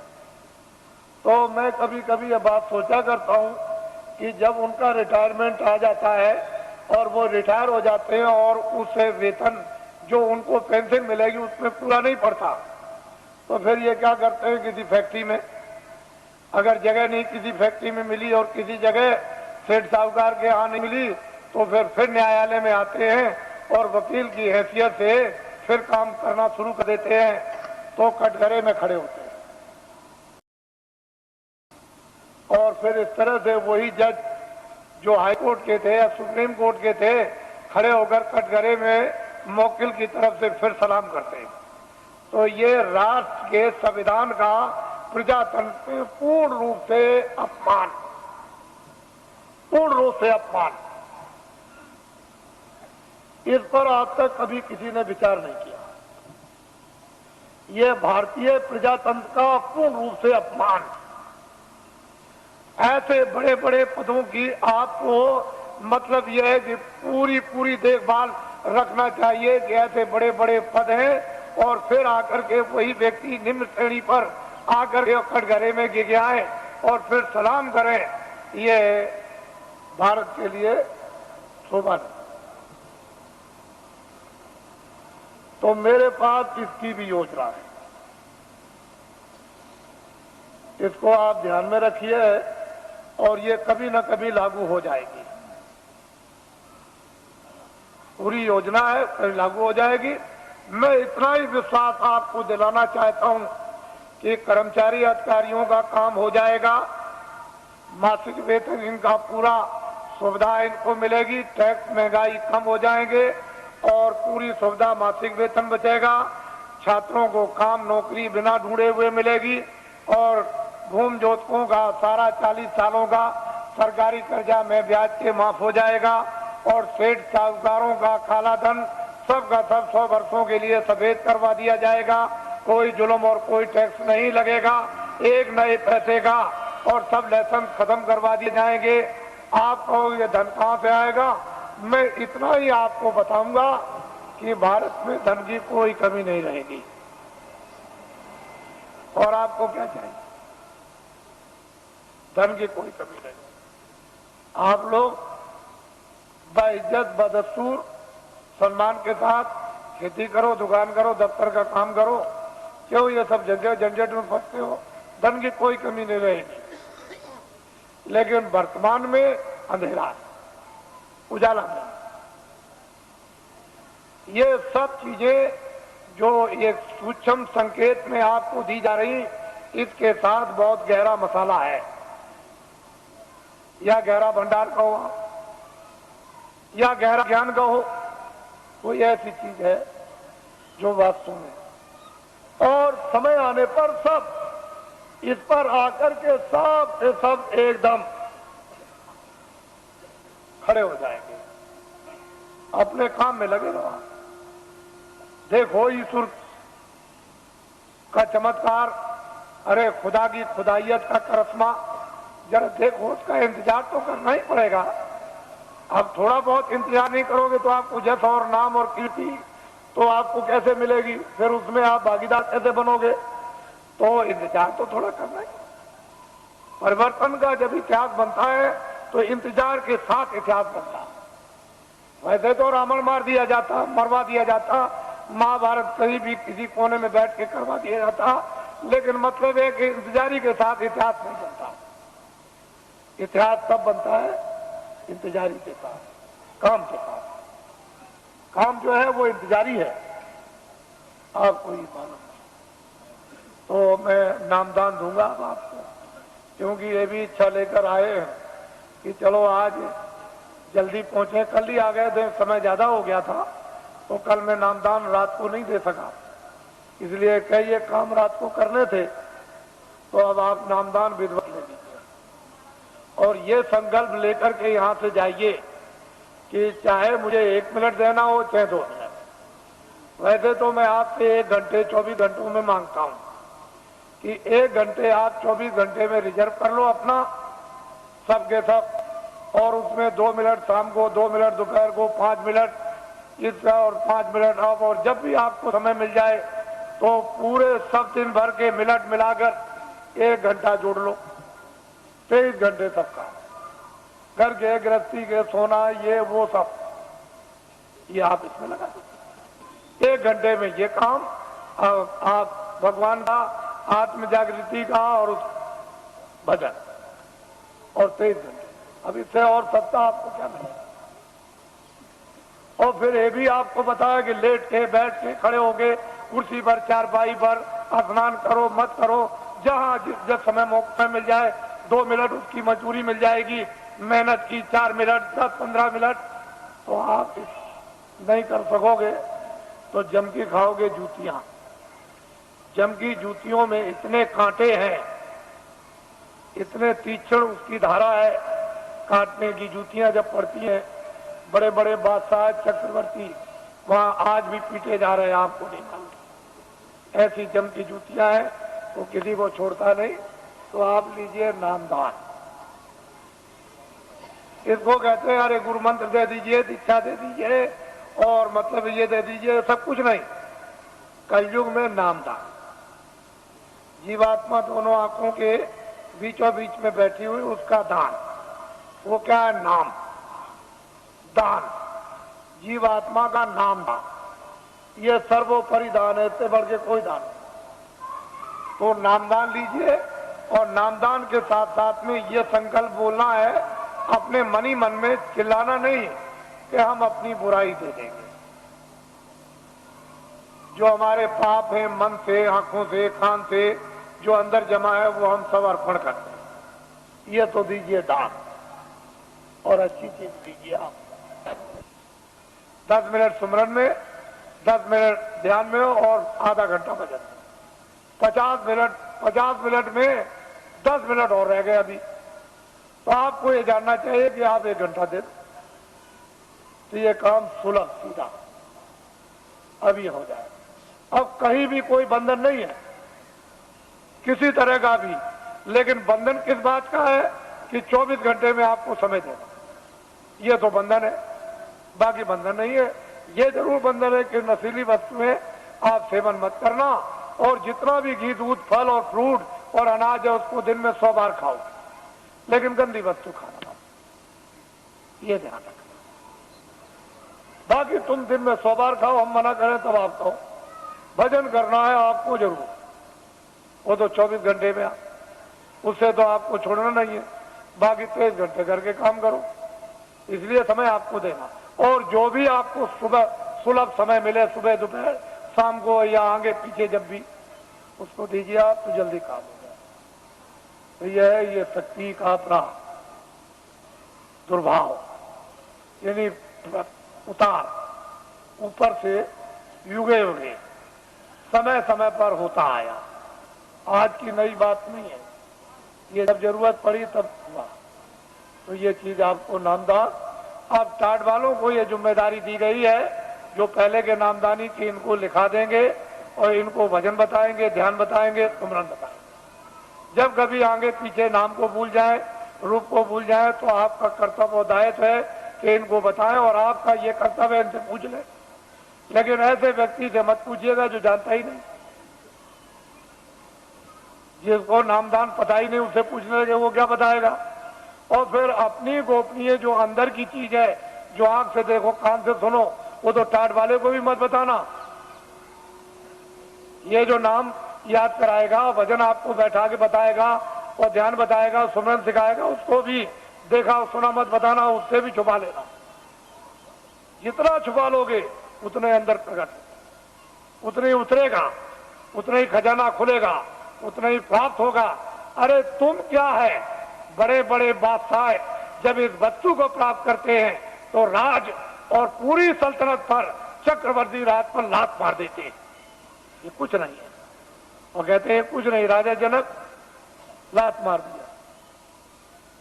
तो मैं कभी कभी ये बात सोचा करता हूँ कि जब उनका रिटायरमेंट आ जाता है और वो रिटायर हो जाते हैं और उससे वेतन जो उनको पेंशन मिलेगी उसमें पूरा नहीं पड़ता, तो फिर ये क्या करते हैं, किसी फैक्ट्री में अगर जगह नहीं किसी फैक्ट्री में मिली और किसी जगह सेठ साहूकार के यहाँ नहीं मिली, तो फिर न्यायालय में आते हैं और वकील की हैसियत से फिर काम करना शुरू कर देते हैं, तो कटघरे में खड़े होते हैं। और फिर इस तरह से वही जज जो हाई कोर्ट के थे या सुप्रीम कोर्ट के थे, खड़े होकर कटघरे में मौकिल की तरफ से फिर सलाम करते हैं। तो ये राष्ट्र के संविधान का प्रजातंत्र में पूर्ण रूप से अपमान, पूर्ण रूप से अपमान। इस पर आज तक कभी किसी ने विचार नहीं किया। ये भारतीय प्रजातंत्र का पूर्ण रूप से अपमान। ऐसे बड़े बड़े पदों की आपको मतलब यह है कि पूरी पूरी देखभाल रखना चाहिए कि ऐसे बड़े बड़े पद हैं और फिर आकर के वही व्यक्ति निम्न श्रेणी पर आकर के कटघरे में गिर आए और फिर सलाम करें, ये भारत के लिए शोभा नहीं। तो मेरे पास इसकी भी योजना है, इसको आप ध्यान में रखिए और ये कभी न कभी लागू हो जाएगी। पूरी योजना है, कभी लागू हो जाएगी। मैं इतना ही विश्वास आपको दिलाना चाहता हूं कि कर्मचारी अधिकारियों का काम हो जाएगा, मासिक वेतन इनका पूरा सुविधा इनको मिलेगी, टैक्स महंगाई कम हो जाएंगे और पूरी सुविधा मासिक वेतन बचेगा। छात्रों को काम नौकरी बिना ढूंढे हुए मिलेगी और भूमि जोतकों का सारा 40 सालों का सरकारी कर्जा में ब्याज के माफ हो जाएगा और सेठ साहूकारों का काला धन सबका सब 100 वर्षों के लिए सफेद करवा दिया जाएगा। कोई जुल्म और कोई टैक्स नहीं लगेगा, एक नए पैसे का, और सब लाइसेंस खत्म करवा दिए जाएंगे। आप कहोगे ये धन कहां से आएगा? मैं इतना ही आपको बताऊंगा कि भारत में धन की कोई कमी नहीं रहेगी। और आपको क्या चाहिए? धन की कोई कमी नहीं। आप लोग बाइज्जत बदस्तूर सम्मान के साथ खेती करो, दुकान करो, दफ्तर का काम करो। क्यों ये सब झंझट में फंसते हो? धन की कोई कमी नहीं रहेगी। लेकिन वर्तमान में अंधेरा है, उजाला नहीं। ये सब चीजें जो एक सूक्ष्म संकेत में आपको दी जा रही, इसके साथ बहुत गहरा मसाला है, या गहरा भंडार कहो या गहरा ज्ञान कहो, कोई ऐसी चीज है जो वास्तव में, और समय आने पर सब इस पर आकर के सब से सब एकदम खड़े हो जाएंगे, अपने काम में लगे रहो। देखो ईश्वर का चमत्कार, अरे खुदा की खुदाइयत का करिश्मा, जरा देखो, उसका इंतजार तो करना ही पड़ेगा। अब थोड़ा बहुत इंतजार नहीं करोगे तो आपको जस और नाम और कीर्ति तो आपको कैसे मिलेगी? फिर उसमें आप भागीदार कैसे बनोगे? तो इंतजार तो थोड़ा करना ही। परिवर्तन का जब इतिहास बनता है तो इंतजार के साथ इतिहास बनता है। वैसे तो रावण मार दिया जाता, मरवा दिया जाता, महाभारत कहीं भी किसी कोने में बैठ के करवा दिया जाता, लेकिन मतलब है कि इंतजारी के साथ इतिहास नहीं बनता। इतिहास तब बनता है इंतजारी के साथ, काम के साथ। काम जो है वो इंतजारी है, आपको ये मालूम। तो मैं नामदान दूंगा अब आपको, क्योंकि ये भी इच्छा लेकर आए हैं कि चलो आज जल्दी पहुंचे। कल ही आ गए थे, समय ज्यादा हो गया था, तो कल मैं नामदान रात को नहीं दे सका, इसलिए कई ये काम रात को करने थे। तो अब आप नामदान विधिवत ले लीजिए और ये संकल्प लेकर के यहां से जाइए कि चाहे मुझे 1 मिनट देना हो चाहे 2 मिनट। वैसे तो मैं आपसे 1 घंटे 24 घंटों में मांगता हूं कि 1 घंटे आप 24 घंटे में रिजर्व कर लो अपना, सबके सब, और उसमें 2 मिनट शाम को, 2 मिनट दोपहर को, 5 मिनट इस और 5 मिनट अब, और जब भी आपको समय मिल जाए तो पूरे सब दिन भर के मिनट मिलाकर 1 घंटा जोड़ लो। 23 घंटे तक का घर के, गृहस्थी के, सोना, ये वो सब, ये आप इसमें लगा दीजिए। 1 घंटे में ये काम आप भगवान का, आत्म जागृति का और उस भजन, और 23 घंटे। अब इससे और सत्ता आपको क्या मिलेगा? और फिर ये भी आपको बताया कि लेट के, बैठ के, खड़े हो गए कुर्सी पर, चारपाई पर, स्नान करो मत करो, जहां जिस समय मौका मिल जाए 2 मिनट उसकी मजदूरी मिल जाएगी, मेहनत की 4 मिनट 10-15 मिनट, तो आप नहीं कर सकोगे तो जम के खाओगे जूतियां। जम की जूतियों में इतने कांटे हैं, इतने तीक्ष्ण उसकी धारा है, काटने की जूतियां जब पड़ती हैं, बड़े बड़े बादशाह चक्रवर्ती वहां आज भी पीटे जा रहे हैं, आपको नहीं मालूम। ऐसी जम की जूतियां हैं, तो किसी को छोड़ता नहीं। तो आप लीजिए नामदान। इसको कहते हैं अरे गुरु मंत्र दे दीजिए, दीक्षा दे दीजिए और मतलब ये दे दीजिए, सब कुछ नहीं। कलयुग में नामदान। जीवात्मा दोनों आंखों के बीचों बीच में बैठी हुई, उसका दान, वो क्या है? नाम दान। जीवात्मा का नाम दान, ये सर्वोपरि दान है, इससे बढ़ के कोई दान नहीं। तो नामदान लीजिए और नामदान के साथ साथ में ये संकल्प बोलना है अपने मनी मन में, चिल्लाना नहीं कि हम अपनी बुराई दे देंगे। जो हमारे पाप है मन से, आंखों से, कान से जो अंदर जमा है वो हम सब अर्पण करते हैं। ये तो दीजिए दान और अच्छी चीज दीजिए आप। 10 मिनट सुमरन में, 10 मिनट ध्यान में और आधा घंटा भजन में। 50 मिनट में 10 मिनट और रह गए अभी, तो आपको ये जानना चाहिए कि आप 1 घंटा दे, तो ये काम सुलभ सीधा अभी हो जाए। अब कहीं भी कोई बंधन नहीं है किसी तरह का भी, लेकिन बंधन किस बात का है कि 24 घंटे में आपको समय देना, ये तो बंधन है, बाकी बंधन नहीं है। ये जरूर बंधन है कि नशीली वस्तुएं आप सेवन मत करना, और जितना भी घी, दूध, फल और फ्रूट और अनाज है उसको दिन में 100 बार खाओ, लेकिन गंदी वस्तु खाना मत, ये ध्यान रखना। बाकी तुम दिन में 100 बार खाओ, हम मना करें तब आप खाओ। भजन करना है आपको जरूर, वो तो 24 घंटे में, उससे तो आपको छोड़ना नहीं है। बाकी 23 घंटे करके काम करो, इसलिए समय आपको देना। और जो भी आपको सुबह सुलभ समय मिले, सुबह दोपहर शाम को या आगे पीछे जब भी, उसको दीजिए आप, तो जल्दी काम हो जाए। तो यह है ये शक्ति का अपना दुर्भाव, यानी उतार ऊपर से युगे युगे समय समय पर होता आया, आज की नई बात नहीं है। ये जब जरूरत पड़ी तब हुआ। तो ये चीज आपको नामदान, आप टाट वालों को ये जिम्मेदारी दी गई है, जो पहले के नामदानी की इनको लिखा देंगे और इनको भजन बताएंगे, ध्यान बताएंगे, सुमरन बताएंगे। जब कभी आगे पीछे नाम को भूल जाए, रूप को भूल जाए, तो आपका कर्तव्य और दायित्व है कि इनको बताएं, और आपका ये कर्तव्य इनसे पूछ लें। लेकिन ऐसे व्यक्ति से मत पूछिएगा जो जानता ही नहीं, जिसको नामदान पता ही नहीं, उससे पूछने लगे वो क्या बताएगा। और फिर अपनी गोपनीय जो अंदर की चीज है, जो आंख से देखो, कान से सुनो, वो तो टाट वाले को भी मत बताना। ये जो नाम याद कराएगा, भजन आपको बैठा के बताएगा और ध्यान बताएगा, सुमरन सिखाएगा, उसको भी देखा सुना मत बताना, उससे भी छुपा लेना। जितना छुपा लोगे उतने अंदर प्रकट, उतने ही उतरेगा, उतना ही खजाना खुलेगा, उतना ही प्राप्त होगा। अरे तुम क्या है, बड़े बड़े बादशाह जब इस वस्तु को प्राप्त करते हैं तो राज और पूरी सल्तनत पर, चक्रवर्ती राज पर लात मार देते हैं। ये कुछ नहीं है, और कहते हैं कुछ नहीं, राजा जनक लात मार दिया,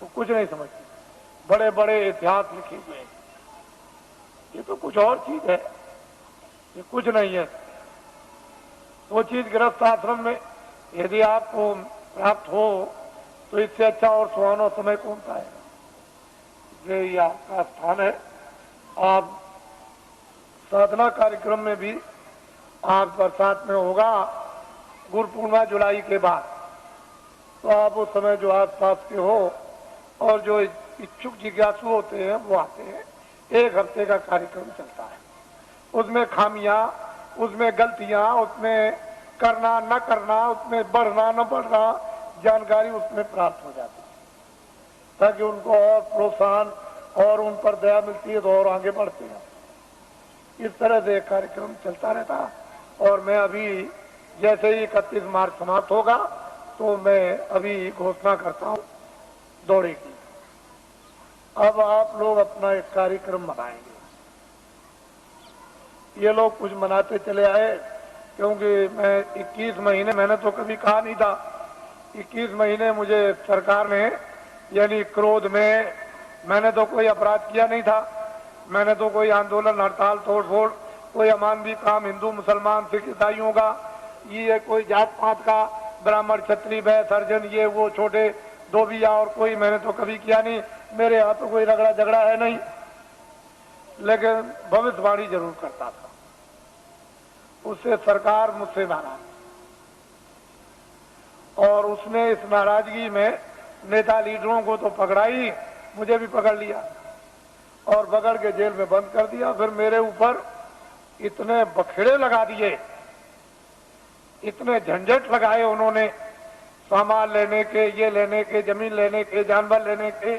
वो कुछ नहीं समझते। बड़े बड़े इतिहास लिखे हुए हैं, ये तो कुछ और चीज है, ये कुछ नहीं है। वो चीज गृहस्थ आश्रम में यदि आपको प्राप्त हो तो इससे अच्छा और सुहाना समय कौन सा है। ये आपका स्थान है। आप साधना कार्यक्रम में भी आप बरसात में होगा, गुरु पूर्णिमा जुलाई के बाद, तो आप उस समय जो आस पास के हो और जो इच्छुक जिज्ञासु होते हैं वो आते हैं। 1 हफ्ते का कार्यक्रम चलता है, उसमें खामियां, उसमें गलतियां, उसमें करना न करना, उसमें बढ़ना न बढ़ना, जानकारी उसमें प्राप्त हो जाती है, ताकि उनको और प्रोत्साहन और उन पर दया मिलती है तो और आगे बढ़ते हैं। इस तरह से कार्यक्रम चलता रहता। और मैं अभी जैसे ही 31 मार्च समाप्त होगा तो मैं अभी घोषणा करता हूँ दौड़े की। अब आप लोग अपना एक कार्यक्रम मनाएंगे। ये लोग कुछ मनाते चले आए, क्योंकि मैं 21 महीने, मैंने तो कभी कहा नहीं था, 21 महीने मुझे सरकार ने, यानी क्रोध में, मैंने तो कोई अपराध किया नहीं था, मैंने तो कोई आंदोलन, हड़ताल, तोड़ फोड़, कोई अमानवीय काम हिंदू मुसलमान सिख ईसाइयों का, ये कोई जात पात का, ब्राह्मण क्षत्रिय वैश्य हरिजन, ये वो छोटे धोबिया और कोई मैंने तो कभी किया नहीं, मेरे यहाँ तो कोई रगड़ा झगड़ा है नहीं, लेकिन भविष्यवाणी जरूर करता था। उससे सरकार मुझसे नाराज, और उसने इस नाराजगी में नेता लीडरों को तो पकड़ा ही, मुझे भी पकड़ लिया और पकड़ के जेल में बंद कर दिया। फिर मेरे ऊपर इतने बखेड़े लगा दिए, इतने झंझट लगाए उन्होंने, सामान लेने के, ये लेने के, जमीन लेने के, जानवर लेने के,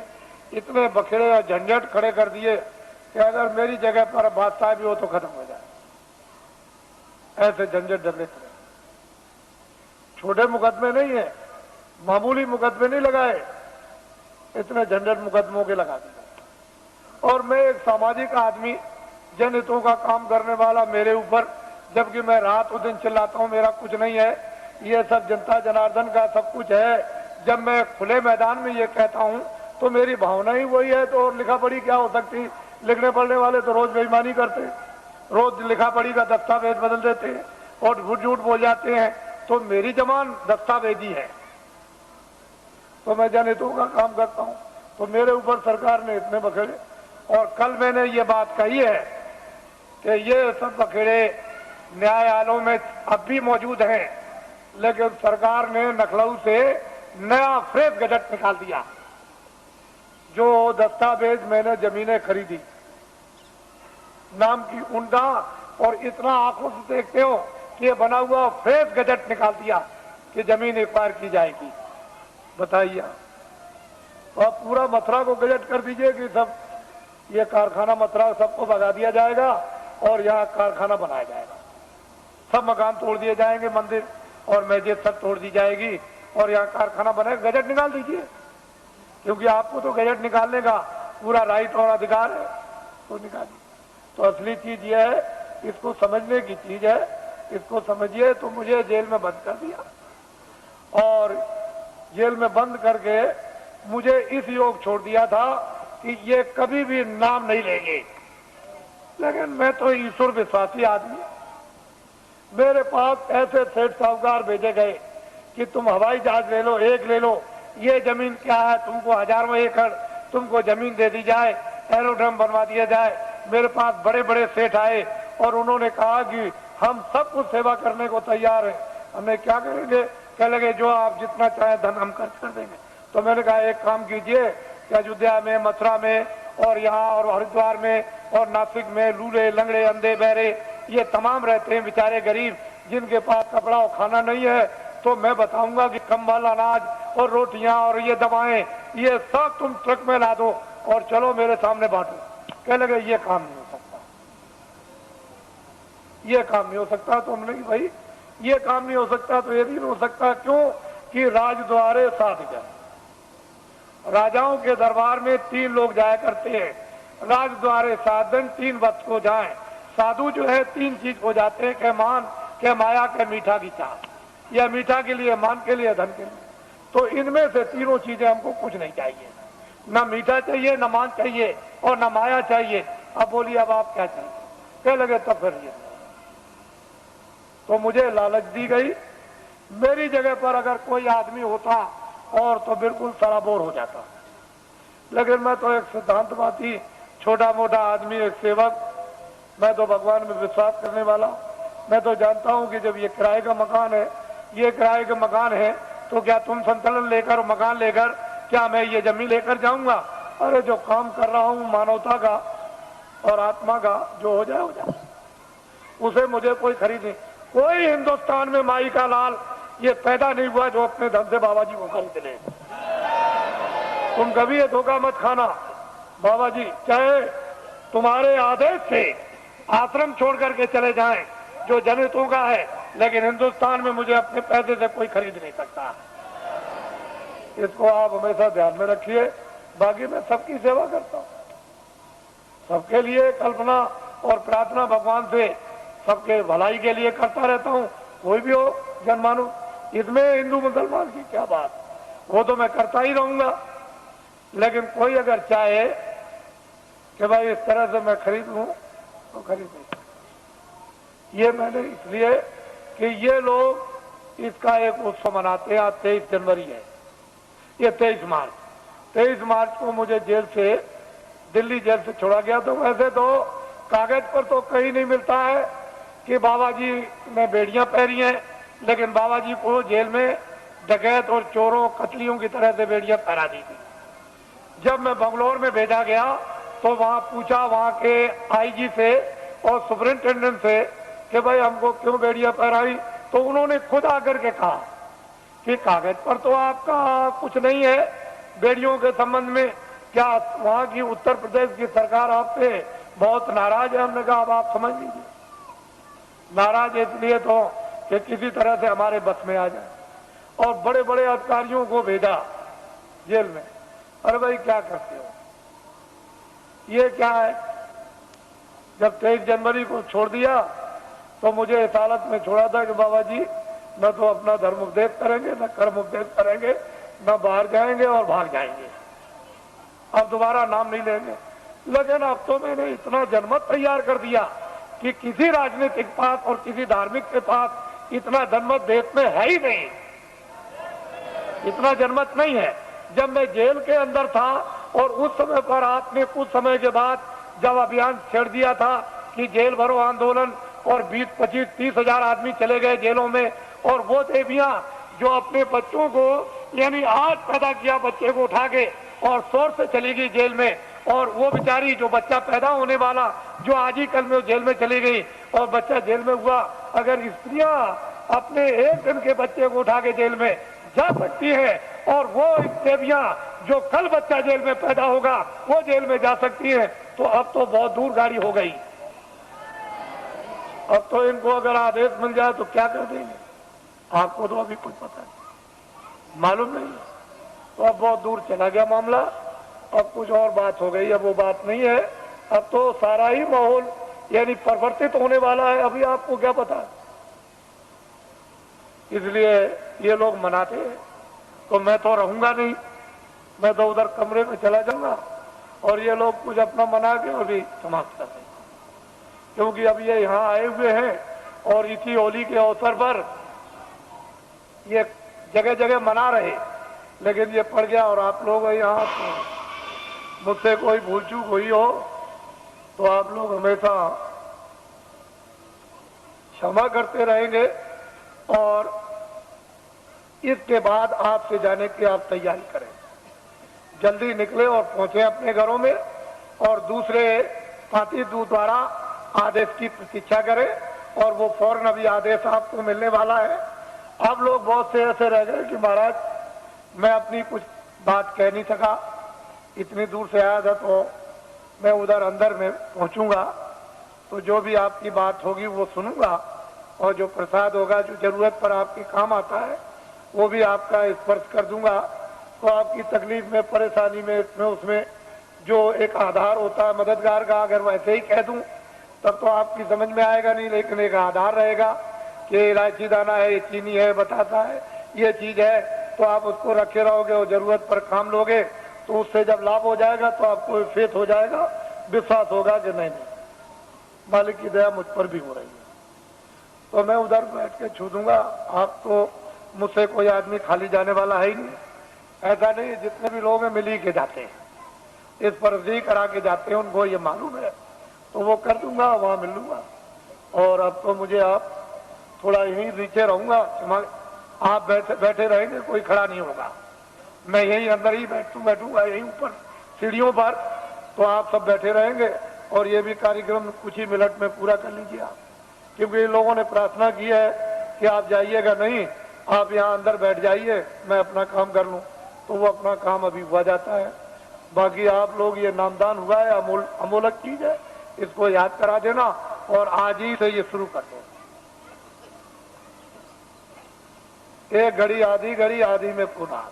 इतने बखेड़े और झंझट खड़े कर दिए कि अगर मेरी जगह पर बादशाह भी हो तो खत्म हो जाए। ऐसे झंझट डरने खड़े, छोटे मुकदमे नहीं है, मामूली मुकदमे नहीं लगाए, इतने झंझट मुकदमों के लगा दिए। और मैं एक सामाजिक आदमी, जनहितों का काम करने वाला, मेरे ऊपर, जबकि मैं रात और दिन चिल्लाता हूं मेरा कुछ नहीं है, ये सब जनता जनार्दन का सब कुछ है। जब मैं खुले मैदान में ये कहता हूं तो मेरी भावना ही वही है, तो और लिखा पढ़ी क्या हो सकती? लिखने पढ़ने वाले तो रोज बेईमानी करते, रोज लिखा पढ़ी का दस्तावेज बदल देते हैं और झूठ झूठ बोल जाते हैं। तो मेरी जबान दस्तावेजी है, तो मैं जनहितों का काम करता हूं, तो मेरे ऊपर सरकार ने इतने बखेड़े। और कल मैंने ये बात कही है कि ये सब बखेड़े न्यायालयों में अब भी मौजूद हैं, लेकिन सरकार ने लखनऊ से नया फ्रेश गजट निकाल दिया। जो दस्तावेज मैंने जमीनें खरीदी नाम की उनका, और इतना आंखों से देखते हो कि ये बना हुआ फ्रेश गजट निकाल दिया कि जमीन एक्वायर की जाएगी। बताइए, और पूरा मथुरा को गजट कर दीजिए कि सब ये कारखाना मथुरा सबको भगा दिया जाएगा और यहाँ कारखाना बनाया जाएगा, सब मकान तोड़ दिए जाएंगे, मंदिर और मस्जिद सब तोड़ दी जाएगी और यहाँ कारखाना बनेगा। गजट निकाल दीजिए, क्योंकि आपको तो गजट निकालने का पूरा राइट और अधिकार है, तो निकालिए। तो असली चीज ये है, इसको समझने की चीज है, इसको समझिए। तो मुझे जेल में बंद कर दिया और जेल में बंद करके मुझे इस योग छोड़ दिया था कि ये कभी भी नाम नहीं लेंगे। लेकिन मैं तो ईश्वर विश्वासी आदमी, मेरे पास ऐसे सेठ साहूकार भेजे गए कि तुम हवाई जहाज ले लो, एक ले लो, ये जमीन क्या है, तुमको हजारों एकड़ तुमको जमीन दे दी जाए, एरोड्रम बनवा दिया जाए। मेरे पास बड़े बड़े सेठ आए और उन्होंने कहा कि हम सब कुछ सेवा करने को तैयार हैं, हमें क्या करेंगे? कह लगे जो आप जितना चाहे धन हम खर्च कर देंगे। तो मैंने कहा एक काम कीजिए कि अयोध्या में, मथुरा में और यहाँ और हरिद्वार में और नासिक में लूले लंगड़े अंधे बहरे ये तमाम रहते हैं बेचारे गरीब, जिनके पास कपड़ा और खाना नहीं है, तो मैं बताऊंगा कि कंबल, अनाज और रोटियां और ये दवाएं ये सब तुम ट्रक में ला दो और चलो मेरे सामने बांटो। कह लगे ये काम नहीं हो सकता, ये काम नहीं हो सकता। तो हमने कहा भाई ये काम नहीं हो सकता तो ये भी नहीं हो सकता, क्यों कि राजद्वारे साधु, राजाओं के दरबार में 3 लोग जाया करते हैं, राजद्वारे साधन 3 वक्त को जाएं। साधु जो है 3 चीज हो जाते हैं, के मान, के माया, के मीठा की चाह, या मीठा के लिए, मान के लिए, धन के लिए। तो इनमें से तीनों चीजें हमको कुछ नहीं चाहिए, ना मीठा चाहिए, ना मान चाहिए और ना माया चाहिए। अब बोलिए अब आप क्या चाहिए? कह लगे तब फिर ये, तो मुझे लालच दी गई। मेरी जगह पर अगर कोई आदमी होता और तो बिल्कुल सराबोर हो जाता, लेकिन मैं तो एक सिद्धांतवादी, छोटा मोटा आदमी, एक सेवक, मैं तो भगवान में विश्वास करने वाला। मैं तो जानता हूं कि जब ये किराए का मकान है, ये किराए का मकान है, तो क्या तुम संतुलन लेकर, मकान लेकर क्या मैं ये जमीन लेकर जाऊंगा? अरे जो काम कर रहा हूं मानवता का और आत्मा का, जो हो जाए उसे मुझे कोई खरीद नहीं। कोई हिंदुस्तान में माई का लाल ये पैदा नहीं हुआ जो अपने धन से बाबा जी को खरीद ले। तुम कभी ये धोखा मत खाना, बाबा जी चाहे तुम्हारे आदेश से आश्रम छोड़ करके चले जाएं जो जनहितों का है, लेकिन हिंदुस्तान में मुझे अपने पैसे से कोई खरीद नहीं सकता। इसको आप हमेशा ध्यान में रखिए। बाकी मैं सबकी सेवा करता हूं, सबके लिए कल्पना और प्रार्थना भगवान से सबके भलाई के लिए करता रहता हूं। कोई भी हो जनमानुष, इसमें हिंदू मुसलमान की क्या बात, वो तो मैं करता ही रहूंगा। लेकिन कोई अगर चाहे कि भाई इस तरह से मैं खरीद लूं तो खरीद नहीं। ये मैंने इसलिए कि ये लोग इसका एक उत्सव मनाते हैं, आज 23 जनवरी है, ये 23 मार्च को मुझे जेल से, दिल्ली जेल से छोड़ा गया। तो वैसे तो कागज पर तो कहीं नहीं मिलता है कि बाबा जी ने बेड़ियां पहनी हैं, लेकिन बाबा जी को जेल में डकैत और चोरों कतलियों की तरह से बेड़ियां पहना दी थी। जब मैं बंगलौर में भेजा गया तो वहां पूछा वहां के आईजी से और सुपरिंटेंडेंट से कि भाई हमको क्यों बेड़ियां पहनाई, तो उन्होंने खुद आकर के कहा कि कागज पर तो आपका कुछ नहीं है बेड़ियों के संबंध में, क्या वहां की उत्तर प्रदेश की सरकार आपसे बहुत नाराज है? हमने कहा अब आप समझ लीजिए, नाराज इसलिए तो कि किसी तरह से हमारे बस में आ जाए। और बड़े बड़े अधिकारियों को भेजा जेल में। अरे भाई क्या करते हो, ये क्या है? जब 23 जनवरी को छोड़ दिया तो मुझे इस हालत में छोड़ा था कि बाबा जी न तो अपना धर्म उपदेश करेंगे, न कर्म उपदेश करेंगे, न बाहर जाएंगे और भाग जाएंगे, अब दोबारा नाम नहीं लेंगे। लेकिन अब तो मैंने इतना जनमत तैयार कर दिया कि किसी राजनीतिक पास और किसी धार्मिक के पास इतना जनमत देश में है ही नहीं, इतना जनमत नहीं है। जब मैं जेल के अंदर था और उस समय पर आपने कुछ समय के बाद जब अभियान छेड़ दिया था कि जेल भरो आंदोलन, और 20, 25, 30 हजार आदमी चले गए जेलों में, और वो देवियां जो अपने बच्चों को, यानी आज पैदा किया बच्चे को उठा के और शोर से चली गई जेल में, और वो बेचारी जो बच्चा पैदा होने वाला जो आज ही कल में जेल में चली गई और बच्चा जेल में हुआ, अगर स्त्रियां अपने एक दिन के बच्चे को उठा के जेल में जा सकती है और वो देवियां जो कल बच्चा जेल में पैदा होगा वो जेल में जा सकती है, तो अब तो बहुत दूर गाड़ी हो गई। अब तो इनको अगर आदेश मिल जाए तो क्या कर देंगे, आपको तो अभी कुछ पता नहीं, मालूम नहीं। तो अब बहुत दूर चला गया मामला, अब कुछ और बात हो गई, अब वो बात नहीं है। अब तो सारा ही माहौल यानी परिवर्तित होने वाला है, अभी आपको क्या पता है। इसलिए ये लोग मनाते हैं तो मैं तो रहूंगा नहीं, मैं तो उधर कमरे में चला जाऊंगा और ये लोग कुछ अपना मना के और भी समाप्त कर देंगे, क्योंकि अब ये यहाँ आए हुए हैं और इसी होली के अवसर पर ये जगह जगह मना रहे, लेकिन ये पड़ गया। और आप लोग यहाँ मुझसे कोई भूल चूक हुई हो तो आप लोग हमेशा क्षमा करते रहेंगे, और इसके बाद आपसे जाने की आप तैयारी करें, जल्दी निकले और पहुंचे अपने घरों में, और दूसरे पार्टी दूत द्वारा आदेश की प्रतीक्षा करें, और वो फौरन अभी आदेश आपको मिलने वाला है। अब लोग बहुत से ऐसे रह गए कि महाराज मैं अपनी कुछ बात कह नहीं सका, इतनी दूर से आया था, तो मैं उधर अंदर में पहुंचूंगा तो जो भी आपकी बात होगी वो सुनूंगा, और जो प्रसाद होगा जो जरूरत पर आपके काम आता है वो भी आपका स्पर्श कर दूंगा। तो आपकी तकलीफ में, परेशानी में, इसमें उसमें जो एक आधार होता है मददगार का, अगर वैसे ही कह दूं तब तो आपकी समझ में आएगा नहीं, लेकिन एक आधार रहेगा कि इलायची दाना है, ये चीनी है, बताता है, ये चीज है, तो आप उसको रखे रहोगे और जरूरत पर काम लोगे, तो उससे जब लाभ हो जाएगा तो आपको फेथ हो जाएगा, विश्वास होगा कि नहीं मालिक की दया मुझ पर भी हो रही है। तो मैं उधर बैठ के छू दूंगा, आप तो मुझसे कोई आदमी खाली जाने वाला है ही नहीं, ऐसा नहीं, जितने भी लोग हैं मिल ही के जाते हैं, इस पर अर्जी करा के जाते हैं, उनको ये मालूम है, तो वो कर दूंगा, वहां मिल लूंगा। और अब तो मुझे आप थोड़ा यहीं नीचे रहूंगा, आप बैठे रहेंगे, कोई खड़ा नहीं होगा, मैं यहीं अंदर ही बैठूंगा यहीं ऊपर सीढ़ियों पर, तो आप सब बैठे रहेंगे, और ये भी कार्यक्रम कुछ ही मिनट में पूरा कर लीजिए आप, क्योंकि इन लोगों ने प्रार्थना की है कि आप जाइएगा नहीं, आप यहाँ अंदर बैठ जाइए, मैं अपना काम कर लूँ, तो वो अपना काम अभी हुआ जाता है। बाकी आप लोग, ये नामदान हुआ है, अमोलक चीज है, इसको याद करा देना और आज ही से ये शुरू कर दो। एक घड़ी आधी में पुनाद,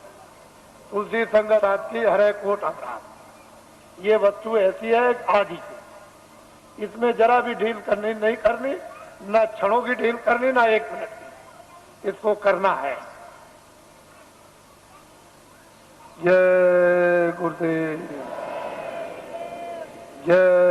तुलसी संगत की हरे कोट अपराध, ये वस्तु ऐसी है आदि की, इसमें जरा भी ढील करनी नहीं करनी, न क्षणों की ढील करनी, ना 1 मिनट की, इसको करना है। जय गुरुदेव, जय